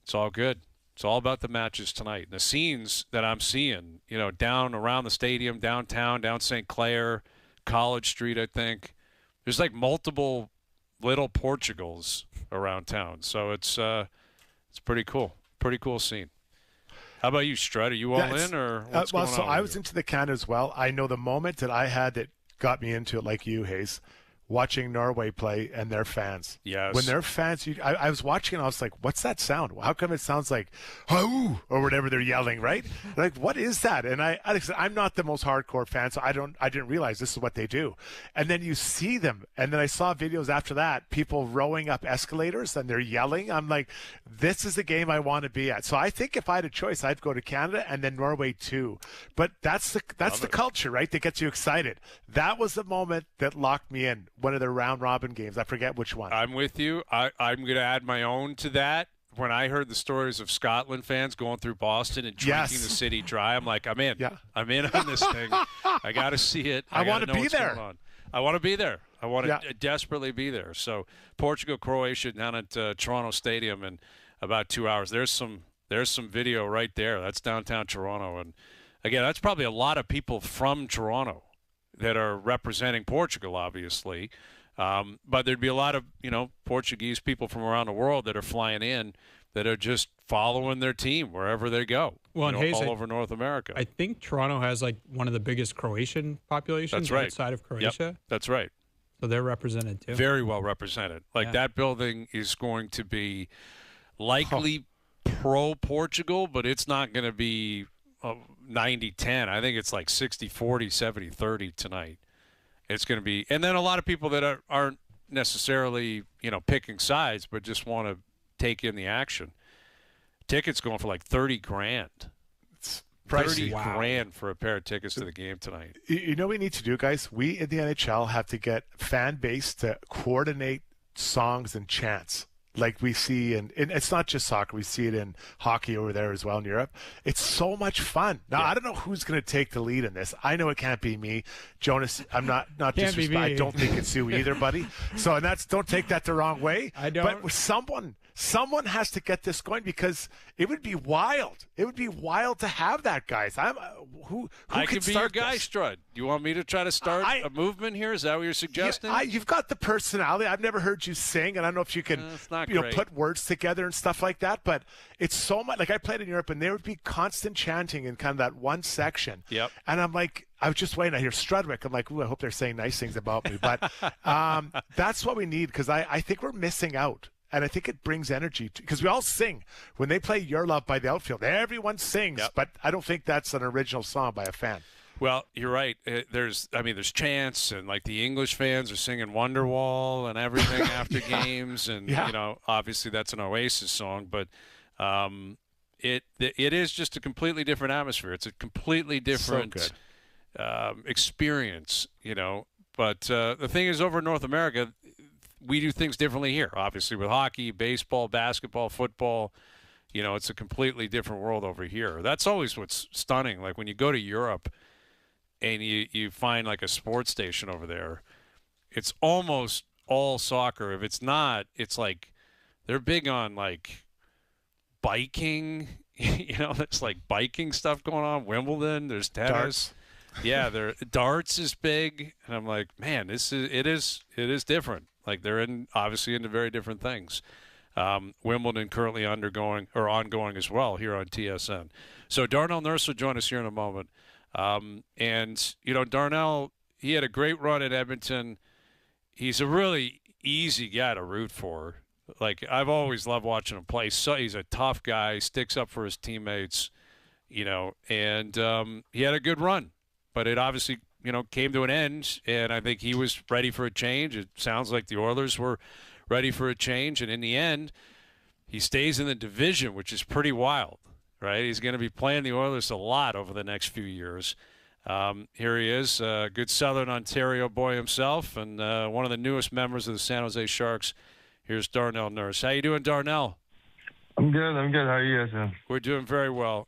It's all good. It's all about the matches tonight. And the scenes that I'm seeing, down around the stadium, downtown, down St. Clair, College Street, I think. There's like multiple little Portugals around town. So it's pretty cool. Pretty cool scene. How about you, Strud? Are you all in, or what's going on?
So I was into the Canada as well. I know the moment that I had that got me into it, like you, Hayes, watching Norway play and their fans.
Yes.
When their fans, I was watching and I was like, what's that sound? How come it sounds like, oh, or whatever they're yelling, right? Like, what is that? And I'm not the most hardcore fan, so I didn't realize this is what they do. And then you see them. And then I saw videos after that, people rowing up escalators and they're yelling. I'm like, this is the game I want to be at. So I think if I had a choice, I'd go to Canada and then Norway too. But that's the culture, right? That gets you excited. That was the moment that locked me in. One of their round robin games. I forget which one.
I'm with you. I'm going to add my own to that. When I heard the stories of Scotland fans going through Boston and drinking the city dry, I'm like, I'm in. Yeah. I'm in on this thing. I got to see it.
I want to be there.
I want to be there. I want to desperately be there. So Portugal, Croatia down at Toronto Stadium in about 2 hours. There's some video right there. That's downtown Toronto. And again, that's probably a lot of people from Toronto that are representing Portugal, obviously. But there'd be a lot of, Portuguese people from around the world that are flying in that are just following their team wherever they go.
Well, and Hayes,
all over North America.
I think Toronto has like one of the biggest Croatian populations outside of Croatia.
Yep, that's right.
So they're represented too.
Very well represented. That building is going to be likely pro-Portugal, but it's not going to be 90-10. I think it's like 60-40, 70-30 tonight. It's going to be, and then a lot of people that aren't necessarily, picking sides, but just want to take in the action. Tickets going for like $30,000.
It's pricey.
$30,000 for a pair of tickets to the game tonight.
You know what we need to do, guys? We in the NHL have to get fan base to coordinate songs and chants. Like we see and it's not just soccer. We see it in hockey over there as well in Europe. It's so much fun. Now, I don't know who's going to take the lead in this. I know it can't be me. Jonas, I'm not disrespect. I don't think it's you either, buddy. So, and don't take that the wrong way.
I don't.
But someone has to get this going because it would be wild. It would be wild to have that, guys. Who
I
could
be your guy, Strud. You want me to try to start a movement here? Is that what you're suggesting?
You've got the personality. I've never heard you sing, and I don't know if you can put words together and stuff like that, but it's so much. Like I played in Europe, and there would be constant chanting in kind of that one section.
Yep.
And I'm like, I was just waiting. I hear Strudwick. I'm like, ooh, I hope they're saying nice things about me. But that's what we need because I think we're missing out. And I think it brings energy because we all sing when they play "Your Love" by the outfield. Everyone sings, but I don't think that's an original song by a fan.
Well, you're right. There's chants, and like the English fans are singing Wonderwall and everything after games, and obviously that's an Oasis song, but it is just a completely different atmosphere. It's a completely different experience, But the thing is, over in North America, we do things differently here. Obviously, with hockey, baseball, basketball, football, it's a completely different world over here. That's always what's stunning. Like when you go to Europe and you find like a sports station over there, it's almost all soccer. If it's not, it's like they're big on like biking. There's like biking stuff going on. Wimbledon, there's tennis.
Darts.
Yeah, darts is big, and I'm like, man, it is different. Like they're obviously into very different things. Wimbledon currently ongoing as well here on TSN. So Darnell Nurse will join us here in a moment. And Darnell, he had a great run at Edmonton. He's a really easy guy to root for. Like I've always loved watching him play. So he's a tough guy, sticks up for his teammates, and he had a good run. But it obviously, came to an end, and I think he was ready for a change. It sounds like the Oilers were ready for a change, and in the end, he stays in the division, which is pretty wild, right? He's going to be playing the Oilers a lot over the next few years. Here he is, good Southern Ontario boy himself, and one of the newest members of the San Jose Sharks. Here's Darnell Nurse. How you doing, Darnell?
I'm good. How are you guys doing?
We're doing very well.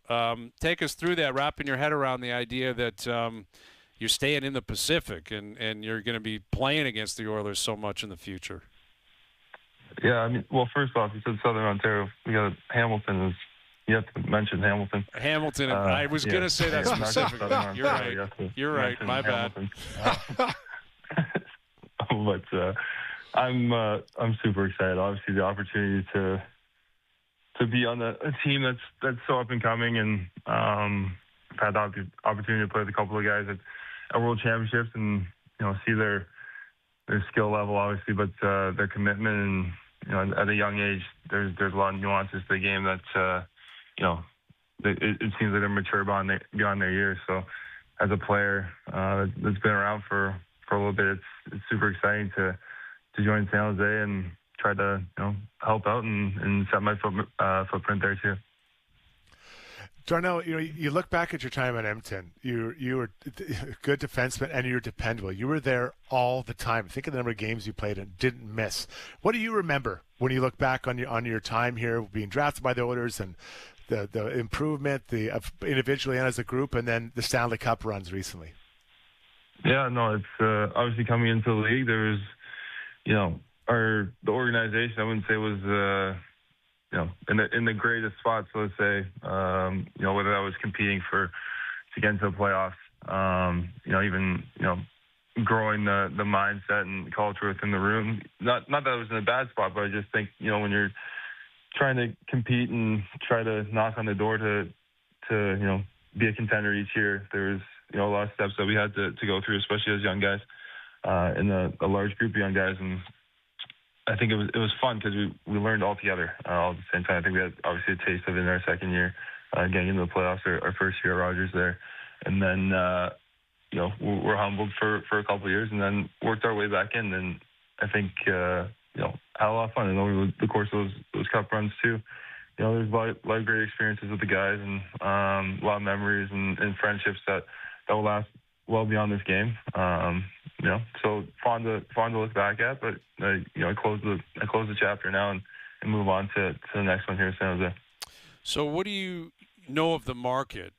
Take us through that, wrapping your head around the idea that you're staying in the Pacific and you're going to be playing against the Oilers so much in the future.
Yeah, well, first off, you said Southern Ontario. We got Hamilton. You have to mention Hamilton.
Hamilton. I was going to say that specifically. You're right. You're right. My bad.
But I'm super excited. Obviously, the opportunity to be on a team that's so up and coming, and I've had the opportunity to play with a couple of guys at World Championships, and see their skill level, obviously, but their commitment, and at a young age, there's a lot of nuances to the game that it seems like they're mature beyond their years. So, as a player that's been around for a little bit, it's super exciting to join San Jose and try to help out and set my footprint there too.
Darnell, you look back at your time at Edmonton. You were a good defenseman and you're dependable. You were there all the time. Think of the number of games you played and didn't miss. What do you remember when you look back on your time here, being drafted by the Oilers, and the improvement, individually and as a group, and then the Stanley Cup runs recently?
Yeah, no, it's obviously coming into the league. There was, the organization, I wouldn't say was in the greatest spots, let's say, whether that was competing to get into the playoffs, even growing the mindset and culture within the room. Not that it was in a bad spot, but I just think when you're trying to compete and try to knock on the door to be a contender each year, there was a lot of steps that we had to go through, especially as young guys, in a large group of young guys. And I think it was fun because we learned all together all at the same time. I think we had obviously a taste of it in our second year, getting into the playoffs, our first year at Rogers there. And then, we're humbled for a couple of years and then worked our way back in. And I think, had a lot of fun. And over the course of those cup runs too, there's a lot of great experiences with the guys and a lot of memories and friendships that will last well beyond this game. So fun to look back at, but I close the chapter now and move on to the next one here in San Jose.
So what do you know of the market?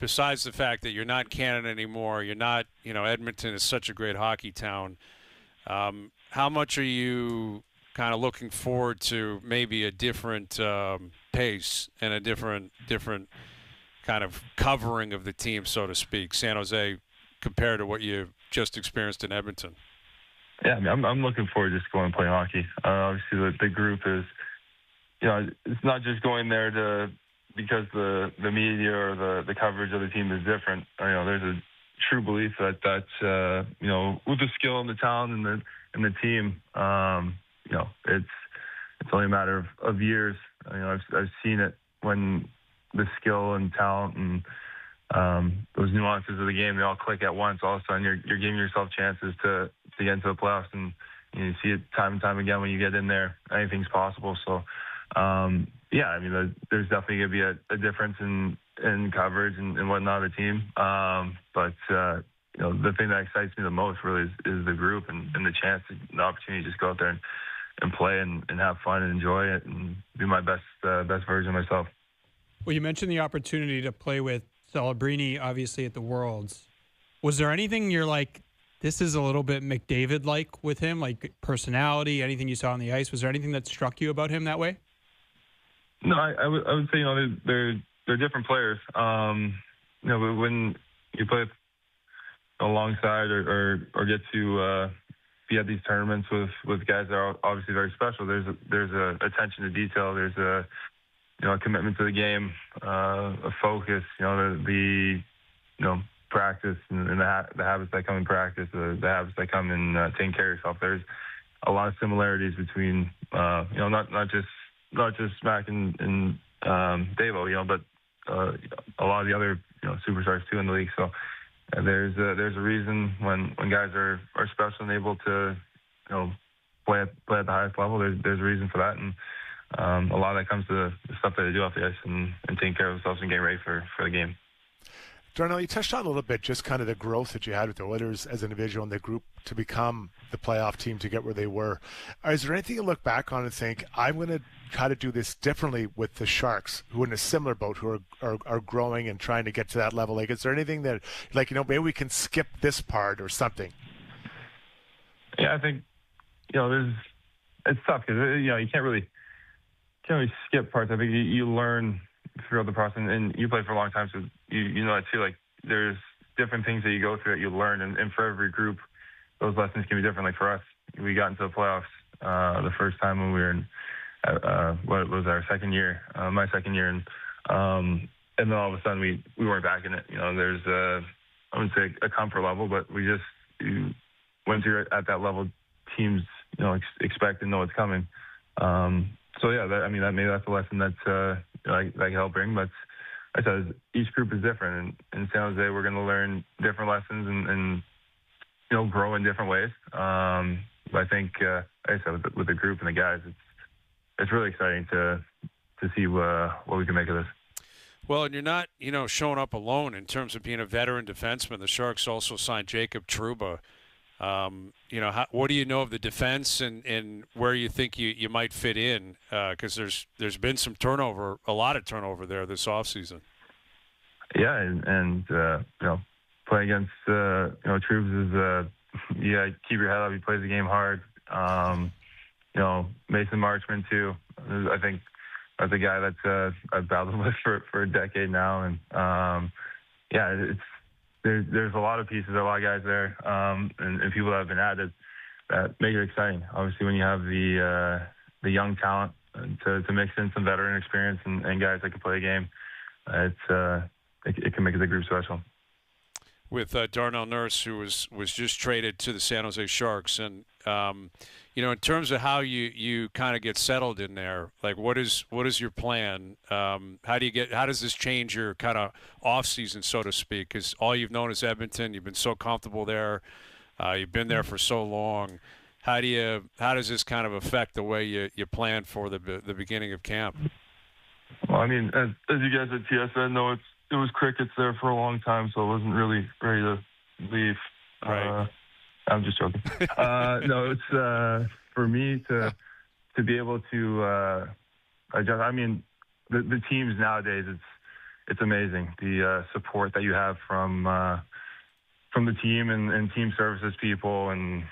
Besides the fact that you're not Canada anymore, you're not, Edmonton is such a great hockey town. How much are you kind of looking forward to maybe a different pace and a different kind of covering of the team, so to speak, San Jose, compared to what you just experienced in Edmonton?
Yeah, I'm looking forward to just going and playing hockey. Obviously, the group is, it's not just going there because the media or the coverage of the team is different. There's a true belief that with the skill and the talent and the team, it's only a matter of years. I've seen it when the skill and talent and those nuances of the game, they all click at once. All of a sudden, you're giving yourself chances to get into the playoffs, and you see it time and time again when you get in there. Anything's possible. So, there's definitely going to be a difference in coverage and whatnot of the team. But the thing that excites me the most really is the group and the chance, the opportunity to just go out there and play and have fun and enjoy it and be my best version of myself.
Well, you mentioned the opportunity to play with Celebrini, obviously, at the Worlds. Was there anything you're like, this is a little bit McDavid-like with him, like personality, anything you saw on the ice? Was there anything that struck you about him that way?
No, I would say, they're different players. When you play alongside or get to be at these tournaments with guys that are obviously very special, there's a attention to detail. There's a commitment to the game, a focus, the practice and the habits that come in practice, the habits that come in taking care of yourself. There's a lot of similarities between, not just Mac and Davo, but a lot of the other, superstars too in the league. So there's a reason when guys are special and able to, play at the highest level. There's a reason for that, and a lot of that comes to the stuff that they do off the ice and taking care of themselves and getting ready for the game.
Darnell, you touched on a little bit just kind of the growth that you had with the Oilers as an individual and the group to become the playoff team to get where they were. Is there anything you look back on and think, I'm going to try to do this differently with the Sharks, who are in a similar boat, who are growing and trying to get to that level? Like, is there anything that, maybe we can skip this part or something?
Yeah, I think, it's tough because, you can't really skip parts. I think you learn throughout the process, and you play for a long time, so you know that too. Like, there's different things that you go through that you learn, and for every group, those lessons can be different. Like for us, we got into the playoffs the first time when we were in what was our second year, my second year, and then all of a sudden we weren't back in it. There's I wouldn't say a comfort level, but we just once you're at that level, teams expect and know it's coming. So yeah, maybe that's a lesson that that can help bring. But like I said, each group is different, and in San Jose we're going to learn different lessons and grow in different ways. But I think, like I said, with the group and the guys, it's really exciting to see what we can make of this.
Well, and you're not, showing up alone in terms of being a veteran defenseman. The Sharks also signed Jacob Trouba. What do you know of the defense and where you think you might fit in? Because there's been some turnover, a lot of turnover there this offseason.
Yeah, and play against Troubs is keep your head up. He plays the game hard. Mason Marchman too. I think that's a guy that I've battled with for a decade now, and there's a lot of pieces, a lot of guys there, and people that have been added that make it exciting. Obviously, when you have the young talent to mix in some veteran experience and guys that can play a game, it can make the group special.
With Darnell Nurse, who was just traded to the San Jose Sharks, and in terms of how you kind of get settled in there, like what is your plan? How does this change your kind of off season, so to speak? Because all you've known is Edmonton. You've been so comfortable there. You've been there for so long. How does this kind of affect the way you plan for the beginning of camp?
Well, as you guys at TSN know, it was crickets there for a long time, so I wasn't really ready to leave.
Right.
I'm just joking. No, it's for me to be able to adjust. The teams nowadays, it's amazing the support that you have from the team and team services people, and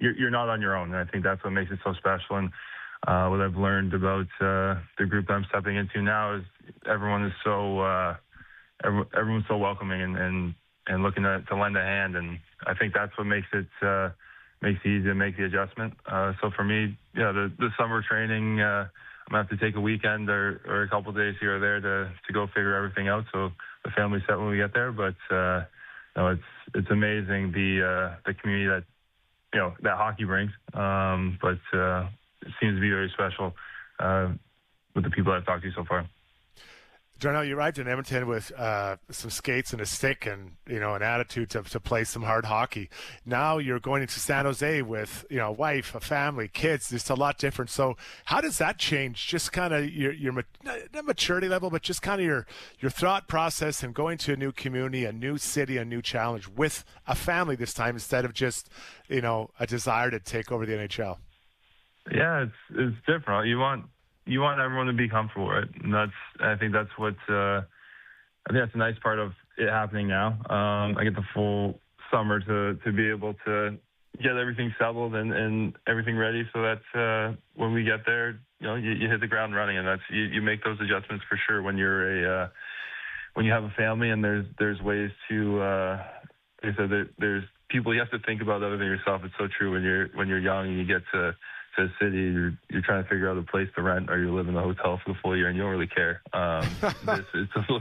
you're not on your own. And I think that's what makes it so special. And what I've learned about the group that I'm stepping into now is everyone's so welcoming and looking to lend a hand, and I think that's what makes it easy to make the adjustment. So for me, the summer training, I'm gonna have to take a weekend or a couple of days here or there to go figure everything out, so the family's set when we get there. But it's amazing the community that hockey brings. But it seems to be very special with the people I've talked to so far.
Darnell, you arrived in Edmonton with some skates and a stick and, an attitude to play some hard hockey. Now you're going into San Jose with, a wife, a family, kids. It's a lot different. So how does that change just kind of your not maturity level, but just kind of your thought process and going to a new community, a new city, a new challenge with a family this time instead of just, a desire to take over the NHL?
Yeah, it's different. You want everyone to be comfortable, right? And I think that's what I think that's a nice part of it happening now. I get the full summer to be able to get everything settled and everything ready, so that when we get there, you hit the ground running, and you make those adjustments for sure when you're when you have a family, and there's ways to like I said, there's people you have to think about other than yourself. It's so true when you're young and you get to a city, you're trying to figure out a place to rent, or you live in a hotel for the full year and you don't really care. It's a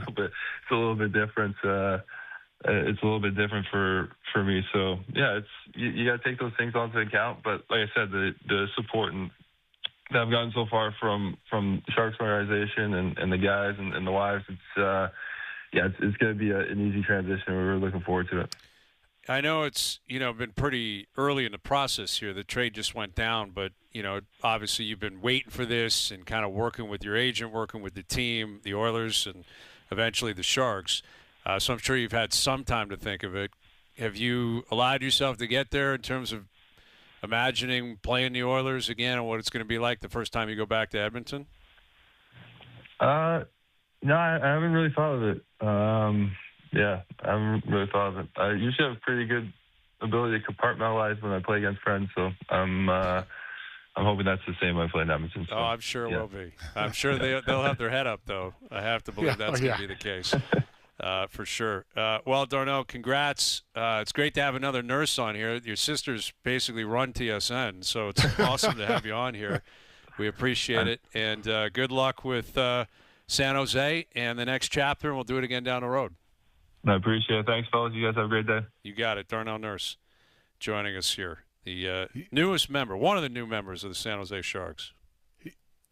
little bit different. It's a little bit different for me. So yeah, you got to take those things onto account. But like I said, the support that I've gotten so far from the Sharks organization and the guys and the wives, it's going to be an easy transition. We're really looking forward to it.
I know it's, been pretty early in the process here. The trade just went down, but, obviously you've been waiting for this and kind of working with your agent, working with the team, the Oilers, and eventually the Sharks. So I'm sure you've had some time to think of it. Have you allowed yourself to get there in terms of imagining playing the Oilers again and what it's going to be like the first time you go back to Edmonton?
No, I haven't really thought of it. Yeah, I haven't really thought of it. I usually have pretty good ability to compartmentalize when I play against friends, so I'm hoping that's the same when I play in Edmonton. So,
I'm sure it will be. I'm sure they'll have their head up, though. I have to believe that's going to be the case, for sure. Well, Darnell, congrats. It's great to have another nurse on here. Your sisters basically run TSN, so it's awesome to have you on here. We appreciate it, and good luck with San Jose and the next chapter, and we'll do it again down the road.
I appreciate it. Thanks, fellas. You guys have a great day.
You got it. Darnell Nurse joining us here. The newest member, one of the new members of the San Jose Sharks.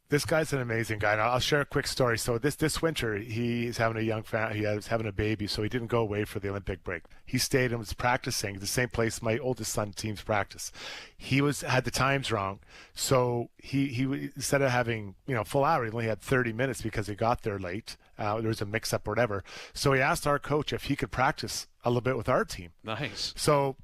This guy's an amazing guy. And I'll share a quick story. So this winter, he's having he was having a baby, so he didn't go away for the Olympic break. He stayed and was practicing the same place my oldest son teams practice. He had the times wrong, so he instead of having full hour, he only had 30 minutes because he got there late. There was a mix-up or whatever. So he asked our coach if he could practice a little bit with our team.
Nice.
So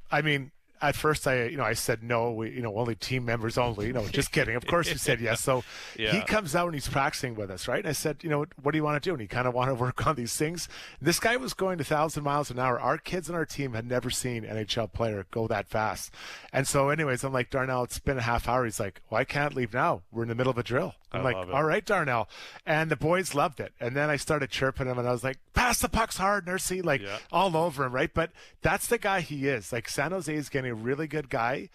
at first, I said no. We, only team members only. Just kidding. Of course, he said yes. So he comes out and he's practicing with us, right? And I said, what do you want to do? And he kind of wanted to work on these things. This guy was going to 1,000 miles an hour. Our kids on our team had never seen an NHL player go that fast. And so, anyways, I'm like, Darnell, it's been a half hour. He's like, well, I can't leave now. We're in the middle of a drill. I'm like, all right, Darnell. And the boys loved it. And then I started chirping him, and I was like, pass the pucks hard, Nursey, all over him, right? But that's the guy he is. Like, San Jose is getting a really good guy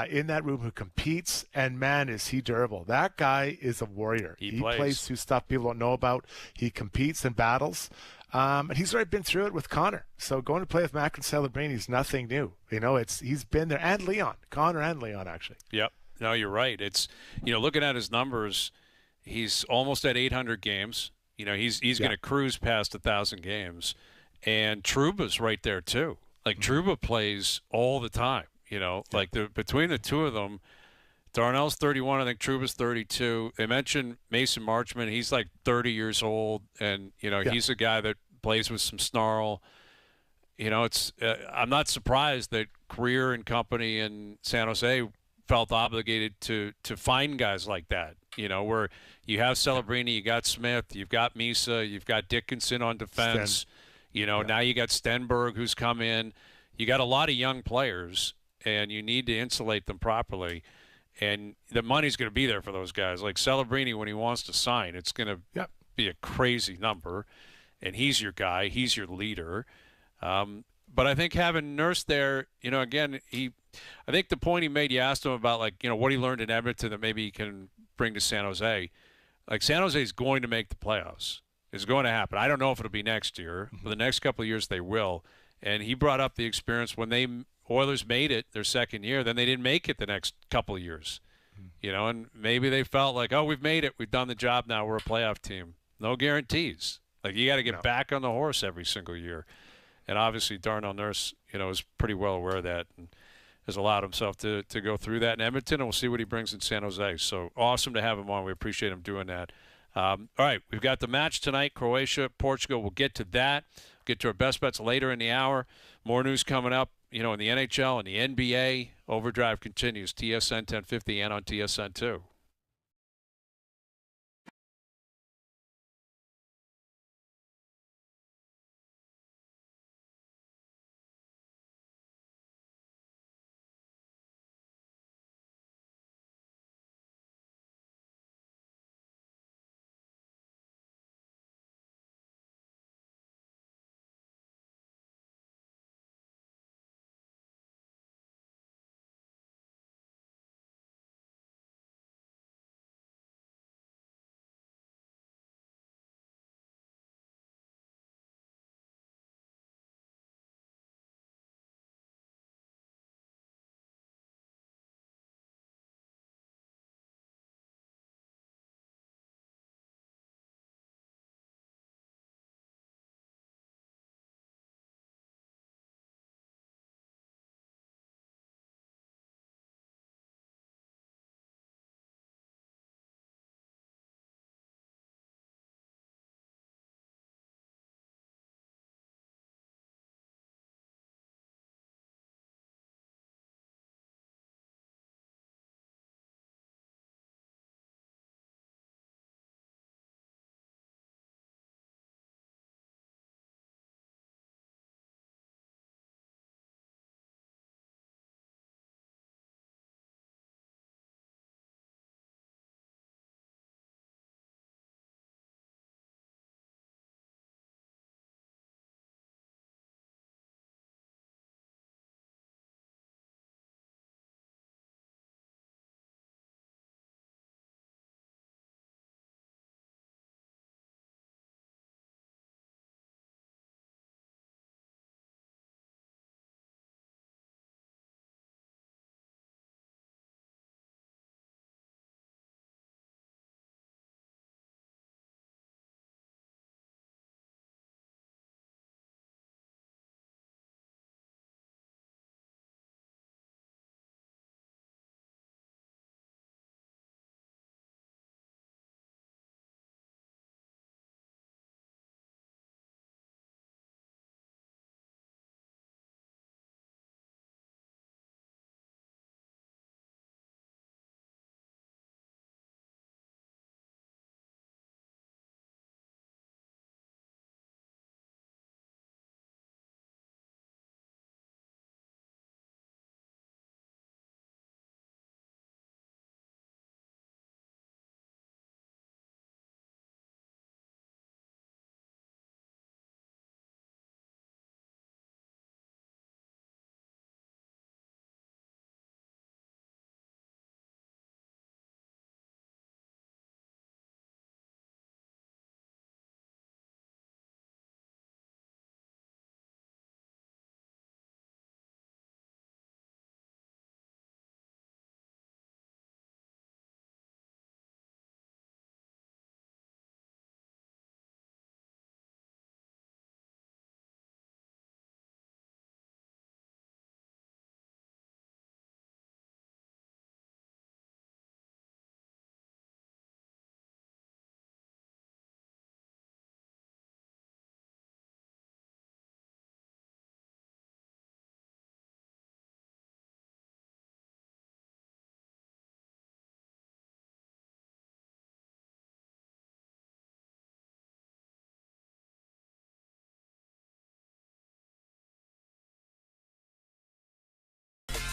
in that room who competes, and man, is he durable. That guy is a warrior. He plays through stuff people don't know about. He competes and battles. And he's already been through it with Connor. So going to play with Mac and Celebrini is nothing new. He's been there, and Leon. Connor and Leon, actually.
Yep. No, you're right. It's, looking at his numbers, he's almost at 800 games. He's going to cruise past 1,000 games. And Trouba's right there, too. Like, Trouba plays all the time, between the two of them. Darnell's 31, I think Trouba's 32. They mentioned Mason Marchment. He's like 30 years old, and, he's a guy that plays with some snarl. I'm not surprised that Career and company in San Jose felt obligated to find guys like that, where you have Celebrini, you got Smith, you've got Misa, you've got Dickinson on defense, now you got Stenberg who's come in. You got a lot of young players, and you need to insulate them properly. And the money's going to be there for those guys. Like Celebrini, when he wants to sign, it's going to be a crazy number, and he's your guy, he's your leader. But I think having Nurse there, again, I think the point he made, you asked him about, what he learned in Edmonton that maybe he can bring to San Jose. Like, San Jose is going to make the playoffs. It's going to happen. I don't know if it'll be next year. For the next couple of years, they will. And he brought up the experience when they Oilers made it their second year, then they didn't make it the next couple of years. And maybe they felt like, oh, we've made it. We've done the job now. We're a playoff team. No guarantees. Like, you got to get back on the horse every single year. And obviously Darnell Nurse, is pretty well aware of that and has allowed himself to go through that in Edmonton, and we'll see what he brings in San Jose. So awesome to have him on. We appreciate him doing that. All right, we've got the match tonight, Croatia, Portugal. We'll get to that. We'll get to our best bets later in the hour. More news coming up, in the NHL and the NBA. OverDrive continues, TSN 1050 and on TSN 2.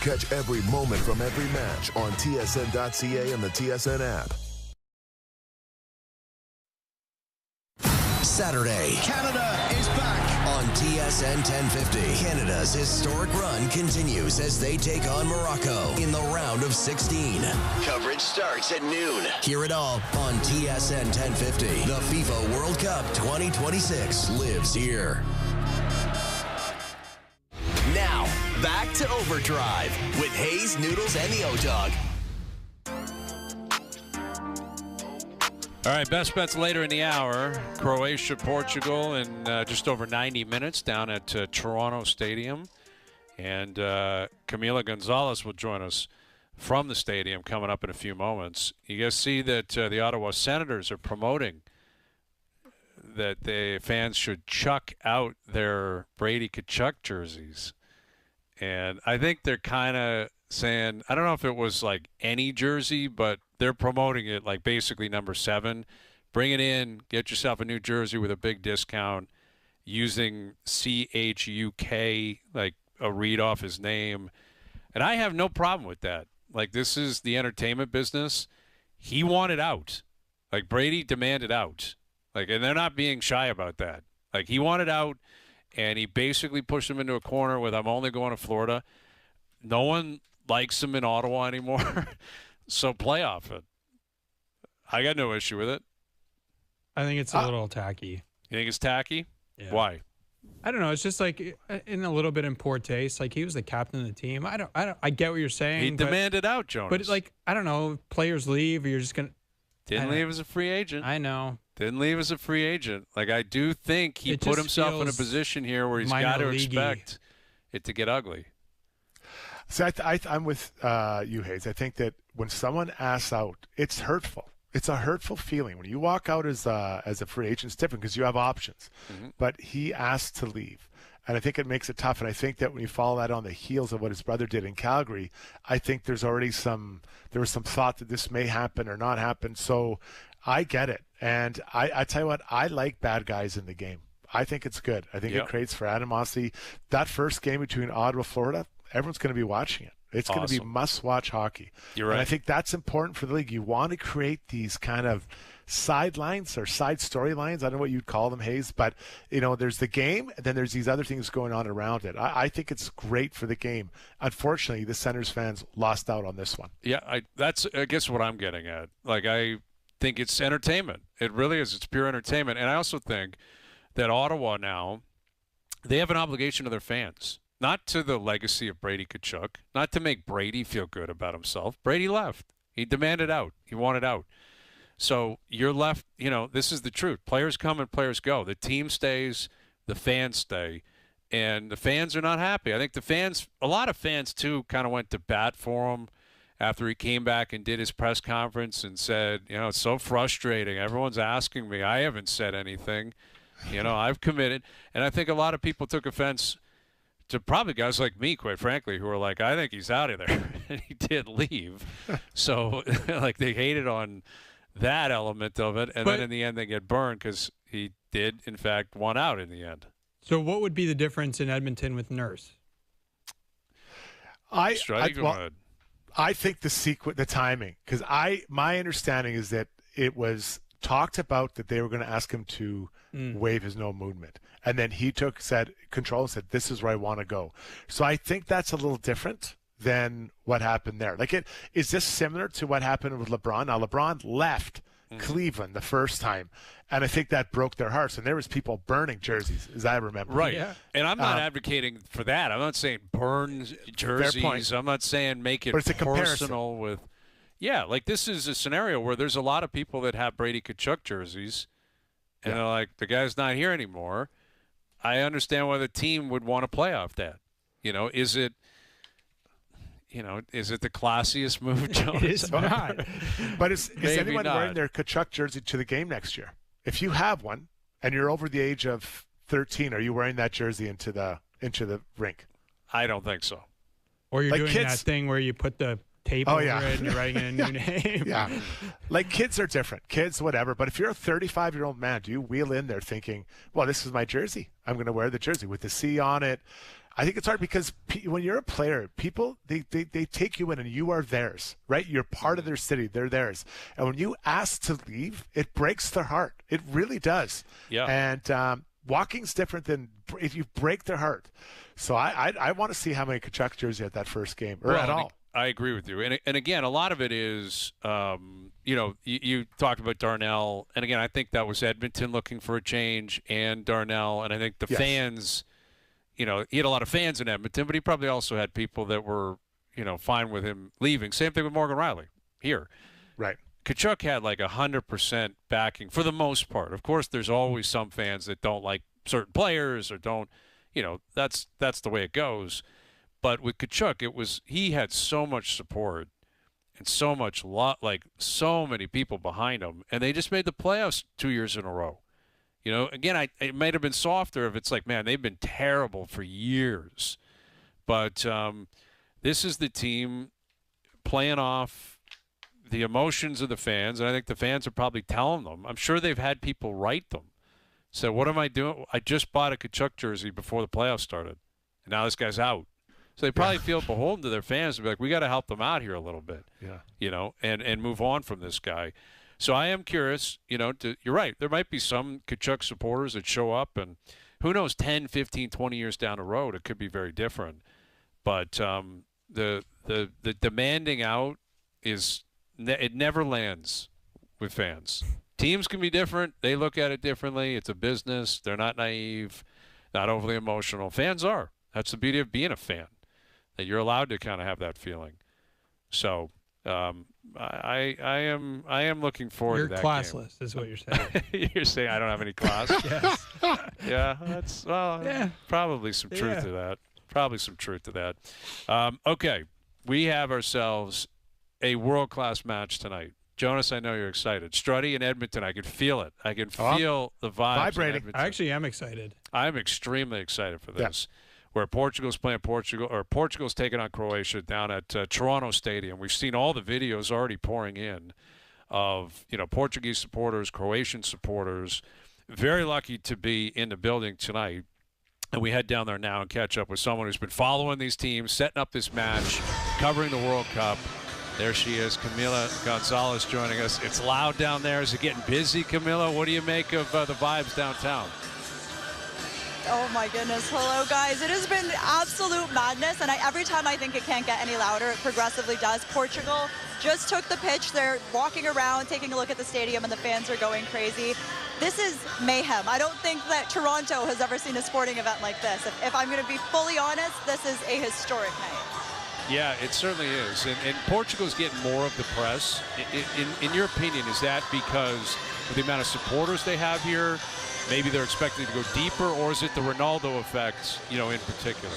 Catch every moment from every match on TSN.ca and the TSN app.
Saturday, Canada is back on TSN 1050. Canada's historic run continues as they take on Morocco in the round of 16. Coverage starts at noon. Hear it all on TSN 1050. The FIFA World Cup 2026 lives here. Now, Back to Overdrive with Hayes, Noodles, and the O-Dog.
All right, best bets later in the hour. Croatia, Portugal in just over 90 minutes down at Toronto Stadium. And Camila Gonzalez will join us from the stadium coming up in a few moments. You guys see that the Ottawa Senators are promoting that the fans should chuck out their Brady Tkachuk jerseys. And I think they're kind of saying, I don't know if it was like any jersey, but they're promoting it like basically number 7. Bring it in, get yourself a new jersey with a big discount using CHUK, like a read off his name. And I have no problem with that. Like, this is the entertainment business. He wanted out. Like, Brady demanded out. Like, and they're not being shy about that. Like, he wanted out, and he basically pushed him into a corner with, I'm only going to Florida. No one likes him in Ottawa anymore. So play off it. I got no issue with it.
I think it's a little tacky.
You think it's tacky?
Yeah.
Why?
I don't know. It's just like in a little bit in poor taste. Like, he was the captain of the team. I get what you're saying.
He demanded out, Jonas.
But like, I don't know. Players leave, or you're just gonna.
Didn't leave as a free agent.
I know.
Didn't leave as a free agent. Like, I do think he put himself in a position here where he's got to expect it to get ugly.
So I'm with you, Hayes. I think that when someone asks out, it's hurtful. It's a hurtful feeling. When you walk out as a free agent, it's different because you have options. Mm-hmm. But he asked to leave. And I think it makes it tough. And I think that when you follow that on the heels of what his brother did in Calgary, I think there was some thought that this may happen or not happen. So I get it. And I tell you what, I like bad guys in the game. I think it's good. I think it creates for animosity. That first game between Ottawa, Florida, everyone's going to be watching it. It's going to be must-watch hockey.
You're right.
And I think that's important for the league. You want to create these kind of sidelines or side storylines. I don't know what you'd call them, Hayes, but there's the game, and then there's these other things going on around it. I think it's great for the game. Unfortunately, the Senators fans lost out on this one.
Yeah, that's I guess what I'm getting at. Like, I think it's entertainment. It really is. It's pure entertainment. And I also think that Ottawa now, they have an obligation to their fans. Not to the legacy of Brady Tkachuk, not to make Brady feel good about himself. Brady left. He demanded out. He wanted out. So you're left, this is the truth. Players come and players go. The team stays, the fans stay, and the fans are not happy. I think a lot of fans, too, kind of went to bat for him after he came back and did his press conference and said, it's so frustrating. Everyone's asking me. I haven't said anything. I've committed. And I think a lot of people took offense to probably guys like me, quite frankly, who are like, I think he's out of there. And he did leave. So, like, they hated on that element of it. And then in the end, they get burned because he did, in fact, want out in the end.
So what would be the difference in Edmonton with Nurse?
I think the timing, because my understanding is that it was talked about that they were going to ask him to waive his no movement. And then he said, this is where I want to go. So I think that's a little different than what happened there. Like, is this similar to what happened with LeBron? Now, LeBron left Cleveland the first time, and I think that broke their hearts. And there was people burning jerseys, as I remember.
Right. Yeah. And I'm not advocating for that. I'm not saying burn jerseys. I'm not saying make it personal with. Yeah, like, this is a scenario where there's a lot of people that have Brady Tkachuk jerseys, and they're like, the guy's not here anymore. I understand why the team would want to play off that. Is it the classiest move, Joe?
It is not.
But is anyone wearing their Tkachuk jersey to the game next year? If you have one and you're over the age of 13, are you wearing that jersey into the rink?
I don't think so.
Or you're doing that thing where you put the tape over it and you're writing in a new name.
Yeah. Like, kids are different. Kids, whatever. But if you're a 35-year-old man, do you wheel in there thinking, well, this is my jersey. I'm going to wear the jersey with the C on it. I think it's hard because when you're a player, people, they take you in and you are theirs, right? You're part of their city. They're theirs. And when you ask to leave, it breaks their heart. It really does. Yeah. And walking's different than if you break their heart. So I want to see how many Tkachuk jerseys at that first game or at all.
I agree with you. And again, a lot of it is, you talked about Darnell. And again, I think that was Edmonton looking for a change and Darnell. And I think the fans, you know, he had a lot of fans in Edmonton, but he probably also had people that were, you know, fine with him leaving. Same thing with Morgan Riley here.
Right.
Tkachuk had like 100% backing for the most part. Of course, there's always some fans that don't like certain players or don't, you know, that's the way it goes. But with Tkachuk, he had so much support and so much like so many people behind him, and they just made the playoffs 2 years in a row. You know, again, it might have been softer if it's like, man, they've been terrible for years. But this is the team playing off the emotions of the fans, and I think the fans are probably telling them. I'm sure they've had people write them. So what am I doing? I just bought a Tkachuk jersey before the playoffs started, and now this guy's out. So they probably feel beholden to their fans and be like, we got to help them out here a little bit, you know, and move on from this guy. So I am curious, you know, you're right. There might be some Tkachuk supporters that show up, and who knows, 10, 15, 20 years down the road, it could be very different. But the demanding out it never lands with fans. Teams can be different. They look at it differently. It's a business. They're not naive, not overly emotional. Fans are. That's the beauty of being a fan, that you're allowed to kind of have that feeling. So I am looking forward to that
You're classless, is what you're saying.
You're saying I don't have any class?
Yes.
Yeah, that's probably some truth to that. Probably some truth to that. Okay, we have ourselves a world-class match tonight. Jonas, I know you're excited. Struddy in Edmonton, I can feel it. I can feel the vibes.
Vibrating.
I actually am excited.
I'm extremely excited for this. Where Portugal's playing Portugal's taking on Croatia down at Toronto Stadium. We've seen all the videos already pouring in of, you know, Portuguese supporters, Croatian supporters. Very lucky to be in the building tonight. And we head down there now and catch up with someone who's been following these teams, setting up this match, covering the World Cup. There she is, Camila Gonzalez joining us. It's loud down there. Is it getting busy, Camila? What do you make of the vibes downtown?
Oh my goodness. Hello, guys. It has been absolute madness, and every time I think it can't get any louder, it progressively does. Portugal just took the pitch. They're walking around, taking a look at the stadium, and the fans are going crazy. This is mayhem. I don't think that Toronto has ever seen a sporting event like this. If I'm going to be fully honest, this is a historic night.
Yeah, it certainly is. And Portugal's getting more of the press. In your opinion, is that because of the amount of supporters they have here? Maybe they're expecting to go deeper, or is it the Ronaldo effect, you know, in particular?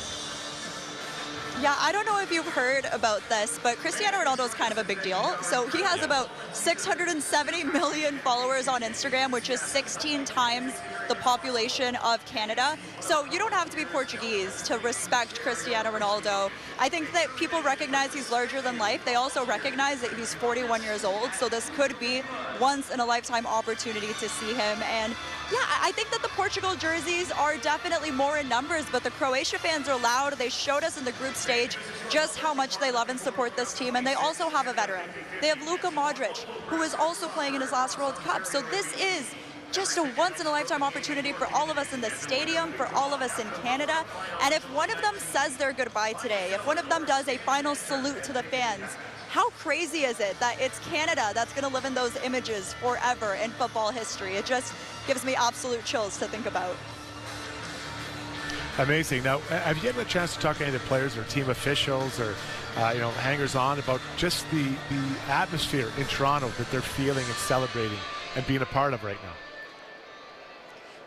Yeah, I don't know if you've heard about this, but Cristiano Ronaldo is kind of a big deal. So he has about 670 million followers on Instagram, which is 16 times the population of Canada. So you don't have to be Portuguese to respect Cristiano Ronaldo. I think that people recognize he's larger than life. They also recognize that he's 41 years old. So this could be once in a lifetime opportunity to see him. And yeah, I think that the Portugal jerseys are definitely more in numbers, but the Croatia fans are loud. They showed us in the group stage just how much they love and support this team. And they also have a veteran. They have Luka Modric, who is also playing in his last World Cup. So this is just a once-in-a-lifetime opportunity for all of us in the stadium, for all of us in Canada. And if one of them says their goodbye today, if one of them does a final salute to the fans, how crazy is it that it's Canada that's going to live in those images forever in football history? It just gives me absolute chills to think about.
Amazing. Now, have you had a chance to talk to any of the players or team officials or, hangers-on about just the atmosphere in Toronto that they're feeling and celebrating and being a part of right now?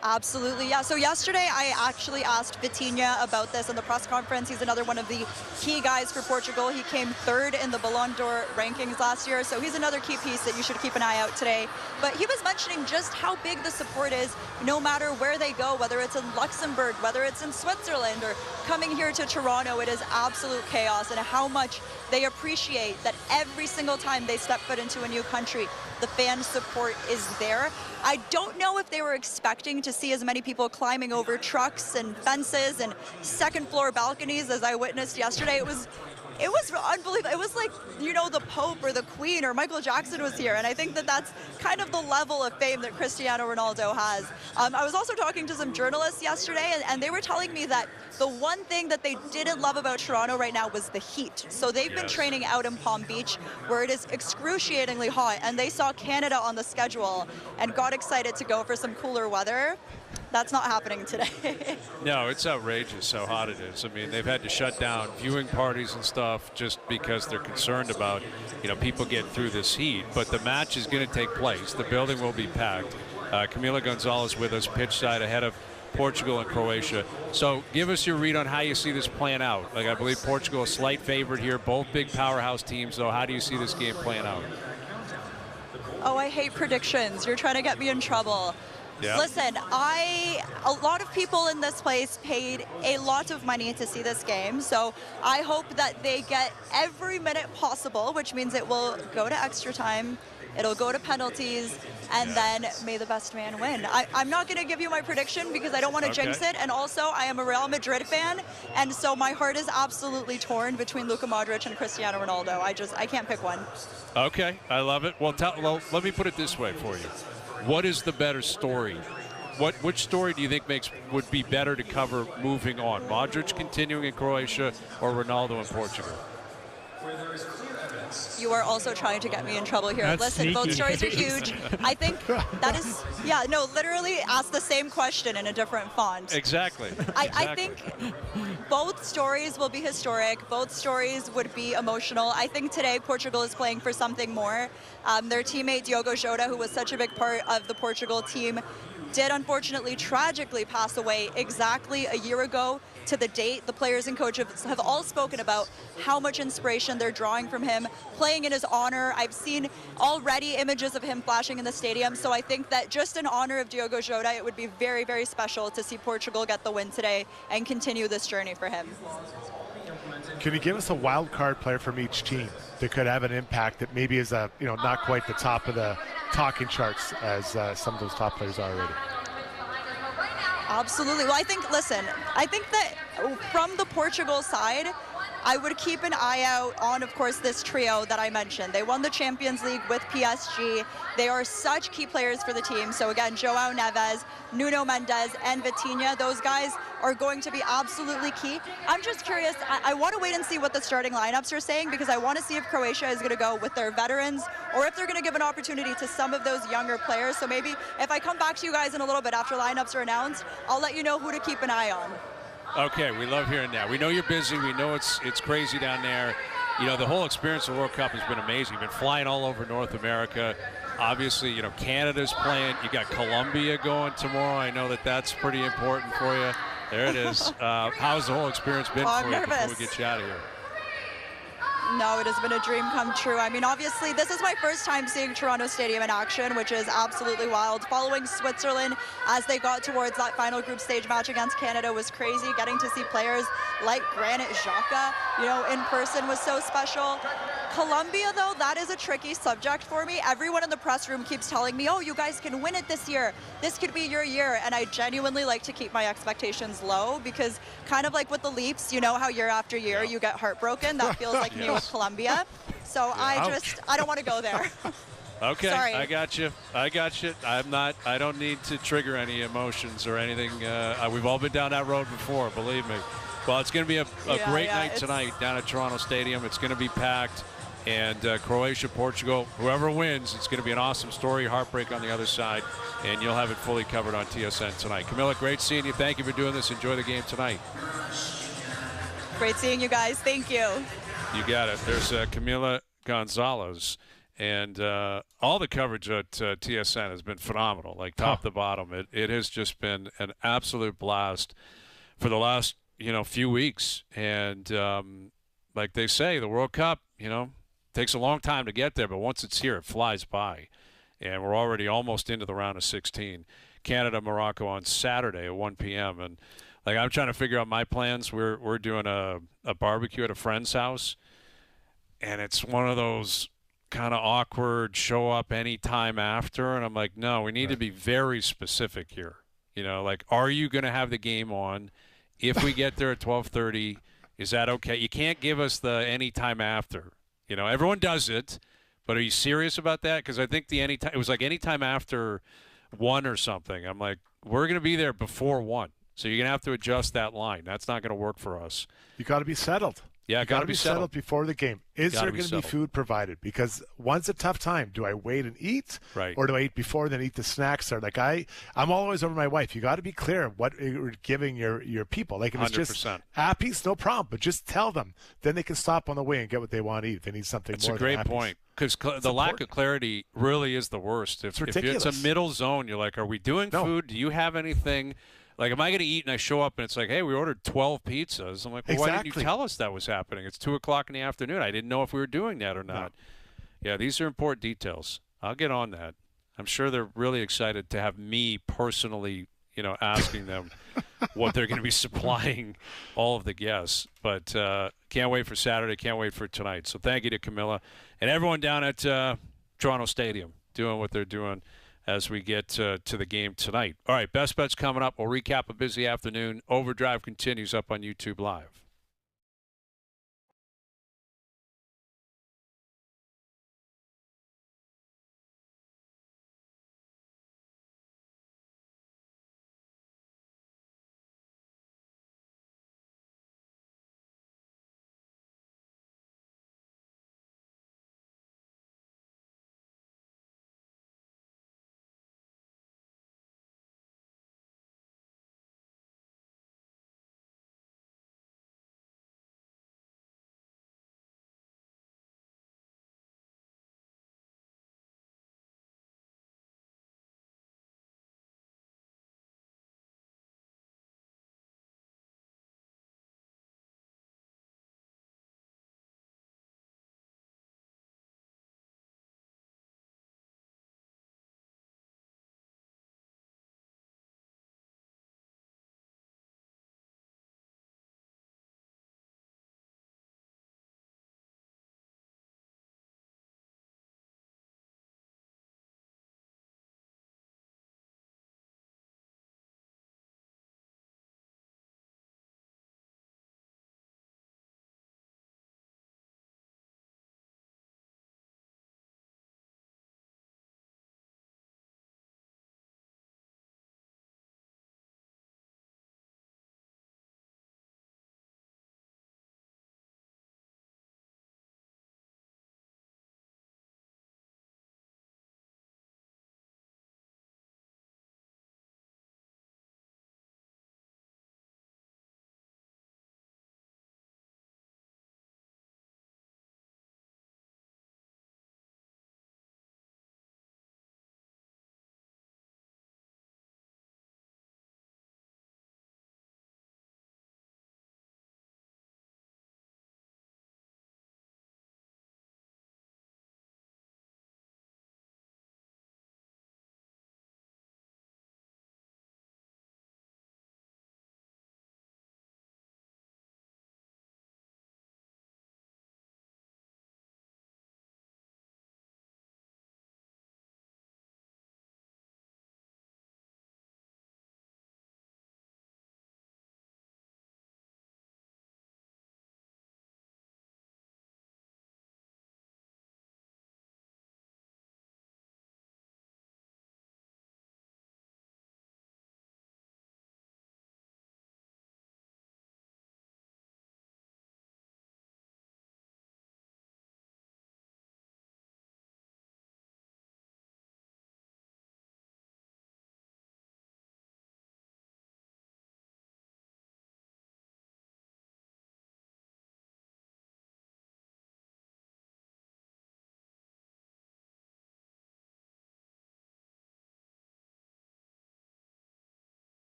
Absolutely, yeah. So yesterday I actually asked Vitinha about this in the press conference. He's another one of the key guys for Portugal. He came third in the Ballon d'Or rankings last year, so he's another key piece that you should keep an eye out today. But he was mentioning just how big the support is, no matter where they go, whether it's in Luxembourg, whether it's in Switzerland, or coming here to Toronto. It is absolute chaos, and how much they appreciate that every single time they step foot into a new country, the fan support is there. I don't know if they were expecting to see as many people climbing over trucks and fences and second floor balconies as I witnessed yesterday. It was unbelievable. It was like, the Pope or the Queen or Michael Jackson was here. And I think that that's kind of the level of fame that Cristiano Ronaldo has. I was also talking to some journalists yesterday, and they were telling me that the one thing that they didn't love about Toronto right now was the heat. So they've been training out in Palm Beach, where it is excruciatingly hot, and they saw Canada on the schedule and got excited to go for some cooler weather. That's not happening today.
No, it's outrageous how hot it is. I mean, they've had to shut down viewing parties and stuff just because they're concerned about, people getting through this heat. But the match is going to take place. The building will be packed. Camila Gonzalez with us, pitch side ahead of Portugal and Croatia. So give us your read on how you see this playing out. Like, I believe Portugal a slight favorite here. Both big powerhouse teams, though. How do you see this game playing out?
Oh, I hate predictions. You're trying to get me in trouble.
Yeah.
Listen, a lot of people in this place paid a lot of money to see this game, so I hope that they get every minute possible, which means it will go to extra time, it'll go to penalties, and then may the best man win. I'm not going to give you my prediction because I don't want to jinx it, and also I am a Real Madrid fan, and so my heart is absolutely torn between Luka Modric and Cristiano Ronaldo. I can't pick one.
Okay, I love it. Well, let me put it this way for you. What is the better story? Which story do you think would be better to cover moving on? Modric continuing in Croatia or Ronaldo in Portugal?
You are also trying to get me in trouble here.
That's
Listen,
sneaky.
both stories are huge. I think that is, literally ask the same question in a different font.
Exactly.
I think both stories will be historic. Both stories would be emotional. I think today Portugal is playing for something more. Their teammate Diogo Jota, who was such a big part of the Portugal team, did unfortunately tragically pass away exactly a year ago to the date. The players and coaches have all spoken about how much inspiration they're drawing from him, playing in his honor. I've seen already images of him flashing in the stadium, so I think that just in honor of Diogo Jota, it would be very, very special to see Portugal get the win today and continue this journey for him.
Can you give us a wild card player from each team that could have an impact that maybe is not quite the top of the talking charts as some of those top players are already?
Absolutely. Well, I think that from the Portugal side, I would keep an eye out on, of course, this trio that I mentioned. They won the Champions League with PSG. They are such key players for the team. So again, João Neves, Nuno Mendes, and Vitinha, those guys are going to be absolutely key. I'm just curious. I want to wait and see what the starting lineups are saying because I want to see if Croatia is going to go with their veterans or if they're going to give an opportunity to some of those younger players. So maybe if I come back to you guys in a little bit after lineups are announced, I'll let you know who to keep an eye on.
Okay, we love hearing that. We know you're busy. We know it's crazy down there. The whole experience of the World Cup has been amazing. You've been flying all over North America. Obviously, Canada's playing. You got Colombia going tomorrow. I know that's pretty important for you. There it is. How's the whole experience been for you before we get you out of here?
No, it has been a dream come true. I mean, obviously, this is my first time seeing Toronto Stadium in action, which is absolutely wild. Following Switzerland as they got towards that final group stage match against Canada was crazy. Getting to see players like Granit Xhaka, in person was so special. Colombia, though, that is a tricky subject for me. Everyone in the press room keeps telling me, oh, you guys can win it this year. This could be your year. And I genuinely like to keep my expectations low because kind of like with the Leafs, you know how year after year you get heartbroken? That feels like me with Colombia. So I don't want to go there.
Okay,
Sorry.
I got you. I don't need to trigger any emotions or anything. We've all been down that road before, believe me. Well, it's going to be a great night tonight down at Toronto Stadium. It's going to be packed. And Croatia, Portugal, whoever wins, it's going to be an awesome story, heartbreak on the other side, and you'll have it fully covered on TSN tonight. Camila, great seeing you. Thank you for doing this. Enjoy the game tonight.
Great seeing you guys. Thank you.
You got it. There's Camila Gonzalez, and all the coverage at TSN has been phenomenal, like top to bottom. It has just been an absolute blast for the last few weeks. And like they say, the World Cup, takes a long time to get there, but once it's here, it flies by. And we're already almost into the round of 16. Canada, Morocco on Saturday at 1 p.m. And I'm trying to figure out my plans. We're doing a barbecue at a friend's house, and it's one of those kind of awkward show up anytime after. And I'm like, no, we need to be very specific here. Are you going to have the game on? If we get there at 12:30, is that okay? You can't give us the anytime after. Everyone does it, but are you serious about that? Because I think it was like anytime after 1 or something. I'm like, we're going to be there before 1. So you're going to have to adjust that line. That's not going to work for us.
You got to be settled.
Yeah,
got to be settled before the game. Is there going to be food provided? Because one's a tough time. Do I wait and eat, or do I eat before then eat the snacks? Or like I'm always over my wife. You got to be clear what you're giving your people. Like if it's 100%. Just appies, no problem, but just tell them. Then they can stop on the way and get what they want to eat. If they need something more.
That's a great point. Because the lack of clarity really is the worst. If it's a middle zone, you're like, are we doing food? Do you have anything? Like, am I going to eat and I show up and it's like, hey, we ordered 12 pizzas. I'm like, well, why didn't you tell us that was happening? It's 2 o'clock in the afternoon. I didn't know if we were doing that or not. No. Yeah, these are important details. I'll get on that. I'm sure they're really excited to have me personally, asking them what they're going to be supplying all of the guests. But can't wait for Saturday. Can't wait for tonight. So thank you to Camilla and everyone down at Toronto Stadium doing what they're doing as we get to the game tonight. All right, Best Bets coming up. We'll recap a busy afternoon. OverDrive continues up on YouTube Live.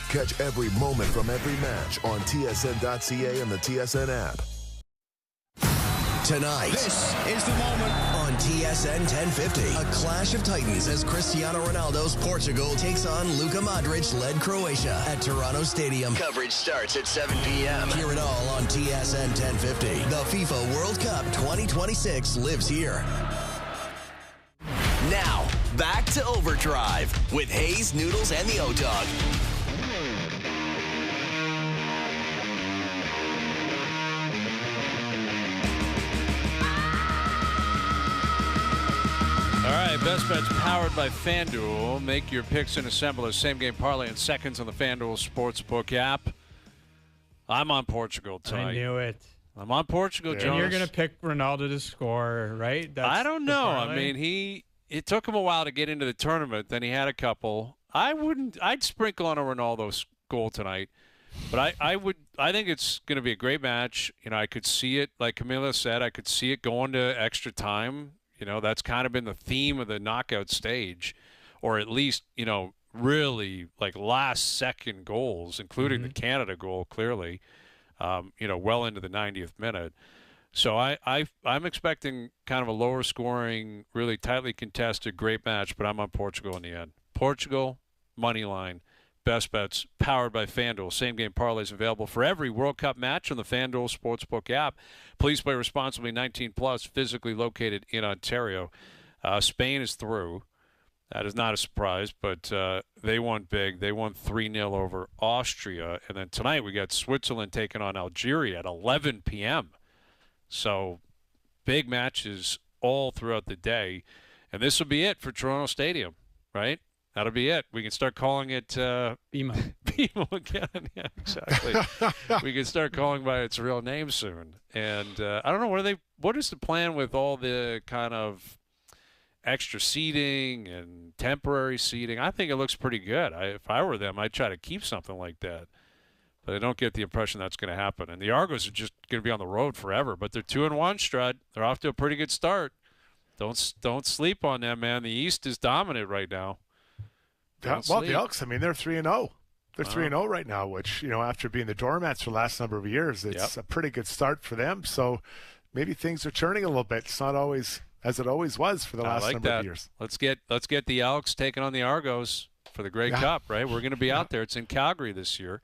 Catch every moment from every match on TSN.ca and the TSN app.
Tonight.
This is the moment.
On TSN 1050, a clash of titans as Cristiano Ronaldo's Portugal takes on Luka Modric-led Croatia at Toronto Stadium. Coverage starts at 7 p.m. Hear it all on TSN 1050. The FIFA World Cup 2026 lives here. Now, back to OverDrive with Hayes, Noodles, and the O-Dog.
All right, Best Bets powered by FanDuel. Make your picks and assemble a same-game parlay in seconds on the FanDuel Sportsbook app. I'm on Portugal tonight.
I knew it.
I'm on Portugal, Jonas.
And you're going to pick Ronaldo to score, right?
I don't know. I mean, it took him a while to get into the tournament. Then he had a couple. I'd sprinkle on a Ronaldo goal tonight. But I think it's going to be a great match. You know, I could see it, like Camila said, I could see it going to extra time. You know, that's kind of been the theme of the knockout stage, or at least, you know, really like last-second goals, including the Canada goal, clearly, you know, well into the 90th minute. So I'm expecting kind of a lower-scoring, really tightly contested, great match, but I'm on Portugal in the end. Portugal, money line. Best Bets, powered by FanDuel. Same-game parlays available for every World Cup match on the FanDuel Sportsbook app. Please play responsibly, 18+, physically located in Ontario. Spain is through. That is not a surprise, but they won big. They won 3-0 over Austria. And then tonight we got Switzerland taking on Algeria at 11 p.m. So big matches all throughout the day. And this will be it for Toronto Stadium, right? That'll be it. We can start calling it
BMO.
BMO again. Yeah, exactly. We can start calling by its real name soon. And I don't know, what is the plan with all the kind of extra seating and temporary seating? I think it looks pretty good. If I were them, I'd try to keep something like that. But I don't get the impression that's going to happen. And the Argos are just going to be on the road forever. But they're 2-1, Strud. They're off to a pretty good start. Don't sleep on them, man. The East is dominant right now.
Well, the Elks, I mean, they're 3-0. They're 3-0 right now, which, you know, after being the doormats for the last number of years, it's a pretty good start for them. So maybe things are turning a little bit. It's not always as it always was for the last number of years.
Let's get the Elks taking on the Argos for the Grey Cup, right? We're going to be out there. It's in Calgary this year.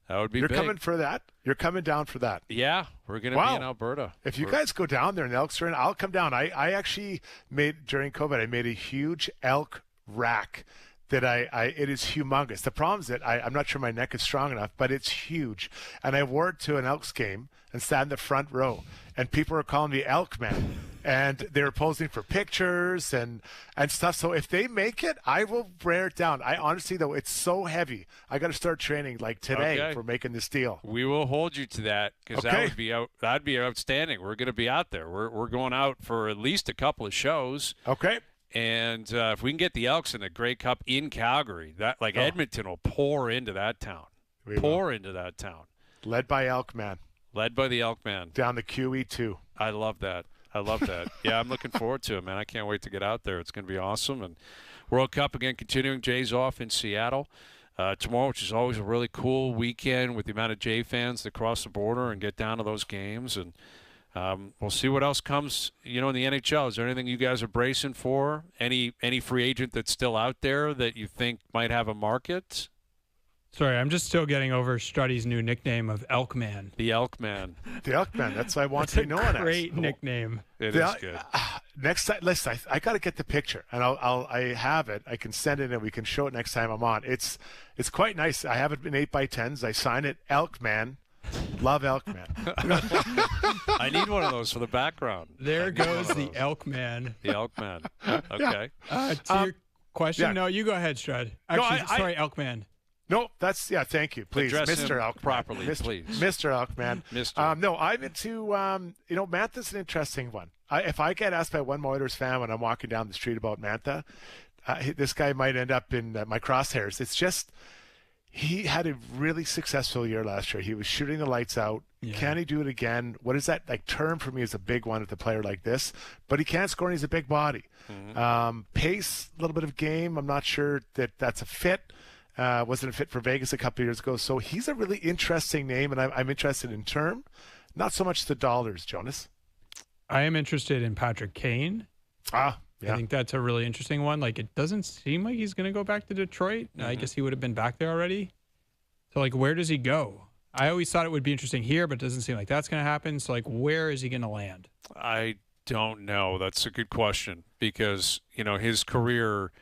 That would be big.
You're coming for that? You're coming down for that?
Yeah, we're going to be in Alberta.
If you guys go down there and the Elks are in, I'll come down. I actually made, during COVID, I made a huge elk rack that it is humongous. The problem is that I'm not sure my neck is strong enough, but it's huge. And I wore it to an Elks game and sat in the front row. And people were calling me Elk Man. And they were posing for pictures and stuff. So if they make it, I will wear it down. I honestly, though, it's so heavy. I got to start training like today for making this deal.
We will hold you to that because that'd be outstanding. We're going to be out there. We're going out for at least a couple of shows.
Okay.
And if we can get the Elks in the Grey Cup in Calgary, Edmonton will pour into that town. Into that town.
Led by Elkman.
Led by the Elkman.
Down the QE2.
I love that. Yeah, I'm looking forward to it, man. I can't wait to get out there. It's going to be awesome. And World Cup, again, continuing. Jay's off in Seattle tomorrow, which is always a really cool weekend with the amount of Jay fans that cross the border and get down to those games. And we'll see what else comes, in the NHL. Is there anything you guys are bracing for? Any free agent that's still out there that you think might have a market?
Sorry, I'm just still getting over Struddy's new nickname of Elkman.
The Elkman.
The Elkman. That's what I want to be known as.
Great nickname.
It is good.
Next time, listen, I got to get the picture, and I have it. I can send it, and we can show it next time I'm on. It's quite nice. I have it in 8x10s. I sign it, Elkman. Love Elkman.
I need one of those for the background.
There goes the Elkman.
The Elkman. Okay.
To your question, no, you go ahead, Strud. Actually, sorry, Elkman.
No, thank you. Please,
address
Mr.
him
Elkman.
properly, please.
Mr. Elkman.
Mr.
No, I'm into, Mantha's an interesting one. If I get asked by one Oilers fan when I'm walking down the street about Mantha, this guy might end up in my crosshairs. It's just, he had a really successful year last year. He was shooting the lights out. Yeah. Can he do it again? What is that? Term for me is a big one with a player like this. But he can't score and he's a big body. Mm-hmm. Pace, a little bit of game. I'm not sure that's a fit. Wasn't a fit for Vegas a couple of years ago. So he's a really interesting name, and I'm interested in term. Not so much the dollars, Jonas.
I am interested in Patrick Kane.
Yeah.
I think that's a really interesting one. Like, it doesn't seem like he's going to go back to Detroit. I guess he would have been back there already. So, like, where does he go? I always thought it would be interesting here, but it doesn't seem like that's going to happen. So, like, where is he going to land?
I don't know. That's a good question because, his career,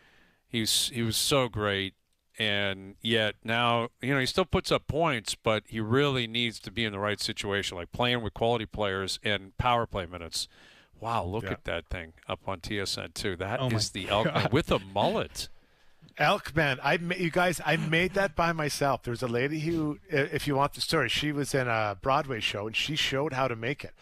he was so great. And yet now, he still puts up points, but he really needs to be in the right situation, like playing with quality players and power play minutes. Wow, look at that thing up on TSN too. That is the Elkman with a mullet.
Elkman, I made that by myself. There's a lady who, if you want the story, she was in a Broadway show and she showed how to make it.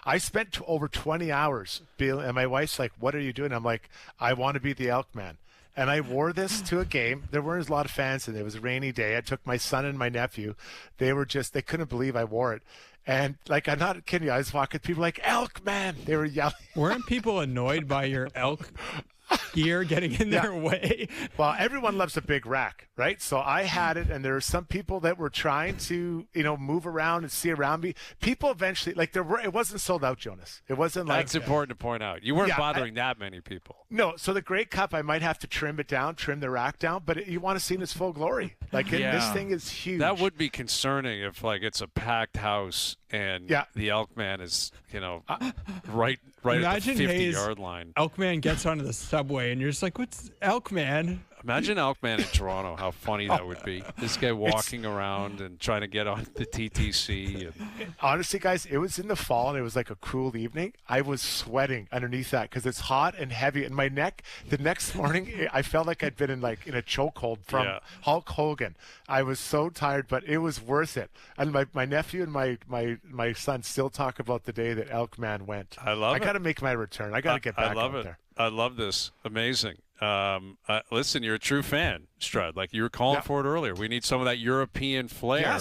I spent over 20 hours, and my wife's like, "What are you doing?" I'm like, "I want to be the Elkman." And I wore this to a game. There weren't a lot of fans, and it was a rainy day. I took my son and my nephew. They couldn't believe I wore it. And, like, I'm not kidding you. I was walking, people like, "Elk, man." They were yelling.
Weren't people annoyed by your elk gear getting in their way?
Well, everyone loves a big rack, right? So I had it, and there were some people that were trying to, move around and see around me. People eventually, it wasn't sold out, Jonas. It wasn't like.
That's important to point out. You weren't bothering that many people.
No, so the Grey Cup, I might have to trim the rack down, but you want to see it in its full glory. This thing is huge.
That would be concerning if, it's a packed house and the Elkman is, right at the 50-yard line.
Elkman gets onto the subway, and you're just like, "What's Elkman?"
Imagine Elkman in Toronto. How funny that would be. This guy walking around and trying to get on the TTC.
Honestly, guys, it was in the fall, and it was like a cool evening. I was sweating underneath that because it's hot and heavy. And my neck, the next morning, I felt like I'd been in a chokehold from Hulk Hogan. I was so tired, but it was worth it. And my nephew and my son still talk about the day that Elkman went.
I love it.
I got to make my return. I got to get back out there.
I love this. Amazing. Listen, you're a true fan, Strud. Like you were calling for it earlier. We need some of that European flair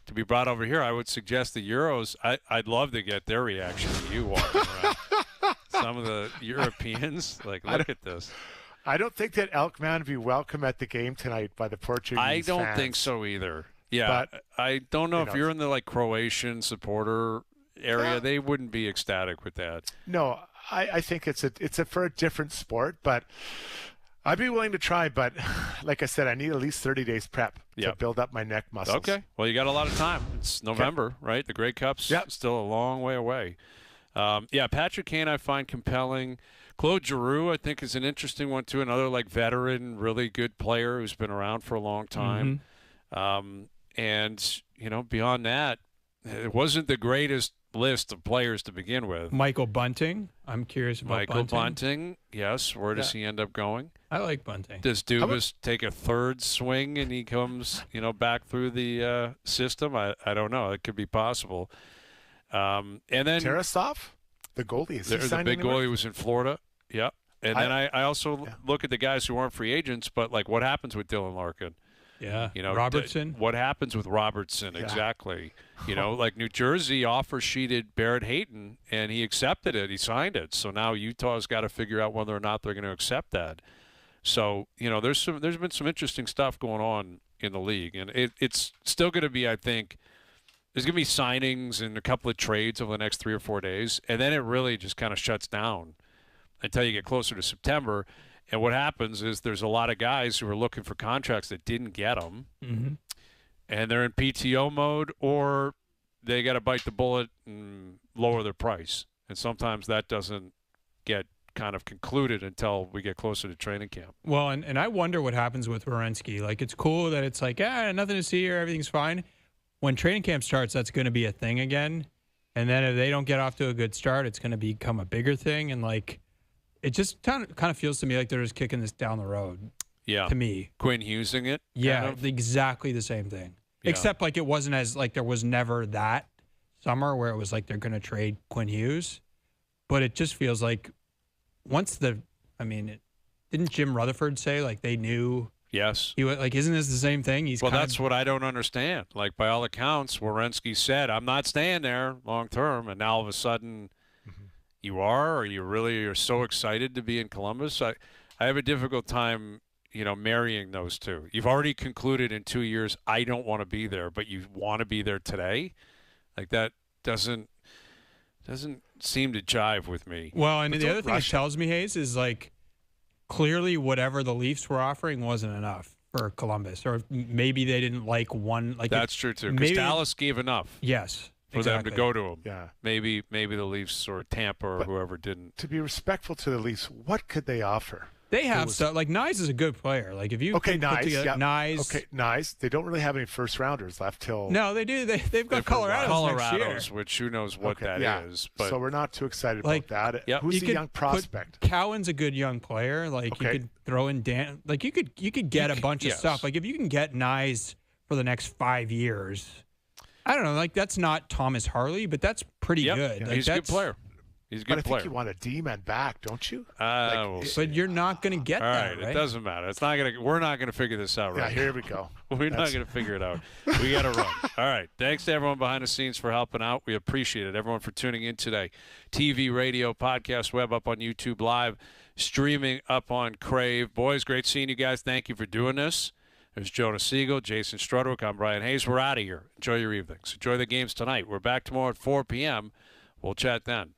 to be brought over here. I would suggest the Euros. I'd love to get their reaction to you walking around. Some of the Europeans, look at this.
I don't think that Elkman would be welcome at the game tonight by the Portuguese
I don't
fans.
think so either. Yeah, but, I don't know if you're in the Croatian supporter area. They wouldn't be ecstatic with that.
No, I think it's for a different sport, but I'd be willing to try. But like I said, I need at least 30 days prep to build up my neck muscles.
Okay. Well, you got a lot of time. It's November, right? The Grey Cup's still a long way away. Patrick Kane I find compelling. Claude Giroux I think is an interesting one too. Another veteran, really good player who's been around for a long time. And beyond that, it wasn't the greatest list of players to begin with.
Michael Bunting. I'm curious about
Michael Bunting. Yes. Where does he end up going?
I like Bunting.
Does Dubas take a third swing and he comes, back through the system? I don't know. It could be possible. And then
Tarasov, the goalie.
The big goalie was in Florida. Yep. And then I also look at the guys who aren't free agents, but what happens with Dylan Larkin?
Yeah. Robertson.
What happens with Robertson? Exactly. New Jersey offer sheeted Barrett Hayton, and he accepted it. He signed it. So now Utah's got to figure out whether or not they're going to accept that. So there's been some interesting stuff going on in the league, and it's still going to be, I think, there's going to be signings and a couple of trades over the next 3 or 4 days, and then it really just kind of shuts down until you get closer to September. And what happens is there's a lot of guys who are looking for contracts that didn't get them, and they're in PTO mode, or they got to bite the bullet and lower their price. And sometimes that doesn't get kind of concluded until we get closer to training camp.
Well, and I wonder what happens with Werenski. It's cool that it's nothing to see here, everything's fine. When training camp starts, that's going to be a thing again. And then if they don't get off to a good start, it's going to become a bigger thing. And it just kind of feels to me like they're just kicking this down the road.
Yeah.
To me.
Quinn Hughesing it.
Yeah, exactly the same thing. Yeah. Except it wasn't as there was never that summer where it was they're going to trade Quinn Hughes. But it just feels once didn't Jim Rutherford say they knew?
Yes.
He isn't this the same thing?
That's what I don't understand. By all accounts, Werenski said, "I'm not staying there long term," and now all of a sudden, you are, or you really are so excited to be in Columbus. I have a difficult time, marrying those two. You've already concluded in 2 years, I don't want to be there, but you want to be there today. That doesn't Doesn't seem to jive with me.
Well, and
But
the
don't
other thing it
rush it.
tells me, Hayes, is like clearly whatever the Leafs were offering wasn't enough for Columbus, or maybe they didn't like one. Like
That's true too. Because
maybe-
Dallas gave enough
Yes,
for
exactly.
them to go to him.
Yeah.
Maybe the Leafs or Tampa or
But-
whoever didn't.
To be respectful to the Leafs, what could they offer?
They have
was-
stuff like Nyes is a good player. Like if you
Okay,
can put
nice.
together-
Yeah.
Nyes.
Okay, nice. They don't really have any first rounders left till.
No, they do. They've got
for a while.
Colorado's next year.
Which who knows what
Okay,
that
yeah.
is. But
So we're not too excited
Like,
about that.
yep.
Who's
You
the
could
young prospect?
Put, Cowan's a good young player. Like you
Okay.
could throw in Dan. Like you could get a bunch of
yes.
stuff. Like if you can get Nyes for the next 5 years, I don't know. Like that's not Thomas Harley, but that's pretty
yep,
good. Like,
he's a good
that's-
player. He's a
But I
good
think
player.
you want a D-man back, don't you?
We'll see.
But you're not going to get
All
that,
right,
right?
it doesn't matter. It's not gonna. We're not gonna figure this out
Yeah,
right.
here we go.
We're not going to figure it out. We got to run. All right. Thanks to everyone behind the scenes for helping out. We appreciate it. Everyone for tuning in today. TV, radio, podcast, web up on YouTube Live, streaming up on Crave. Boys, great seeing you guys. Thank you for doing this. There's Jonah Siegel, Jason Strudwick. I'm Brian Hayes. We're out of here. Enjoy your evenings. Enjoy the games tonight. We're back tomorrow at 4 p.m. We'll chat then.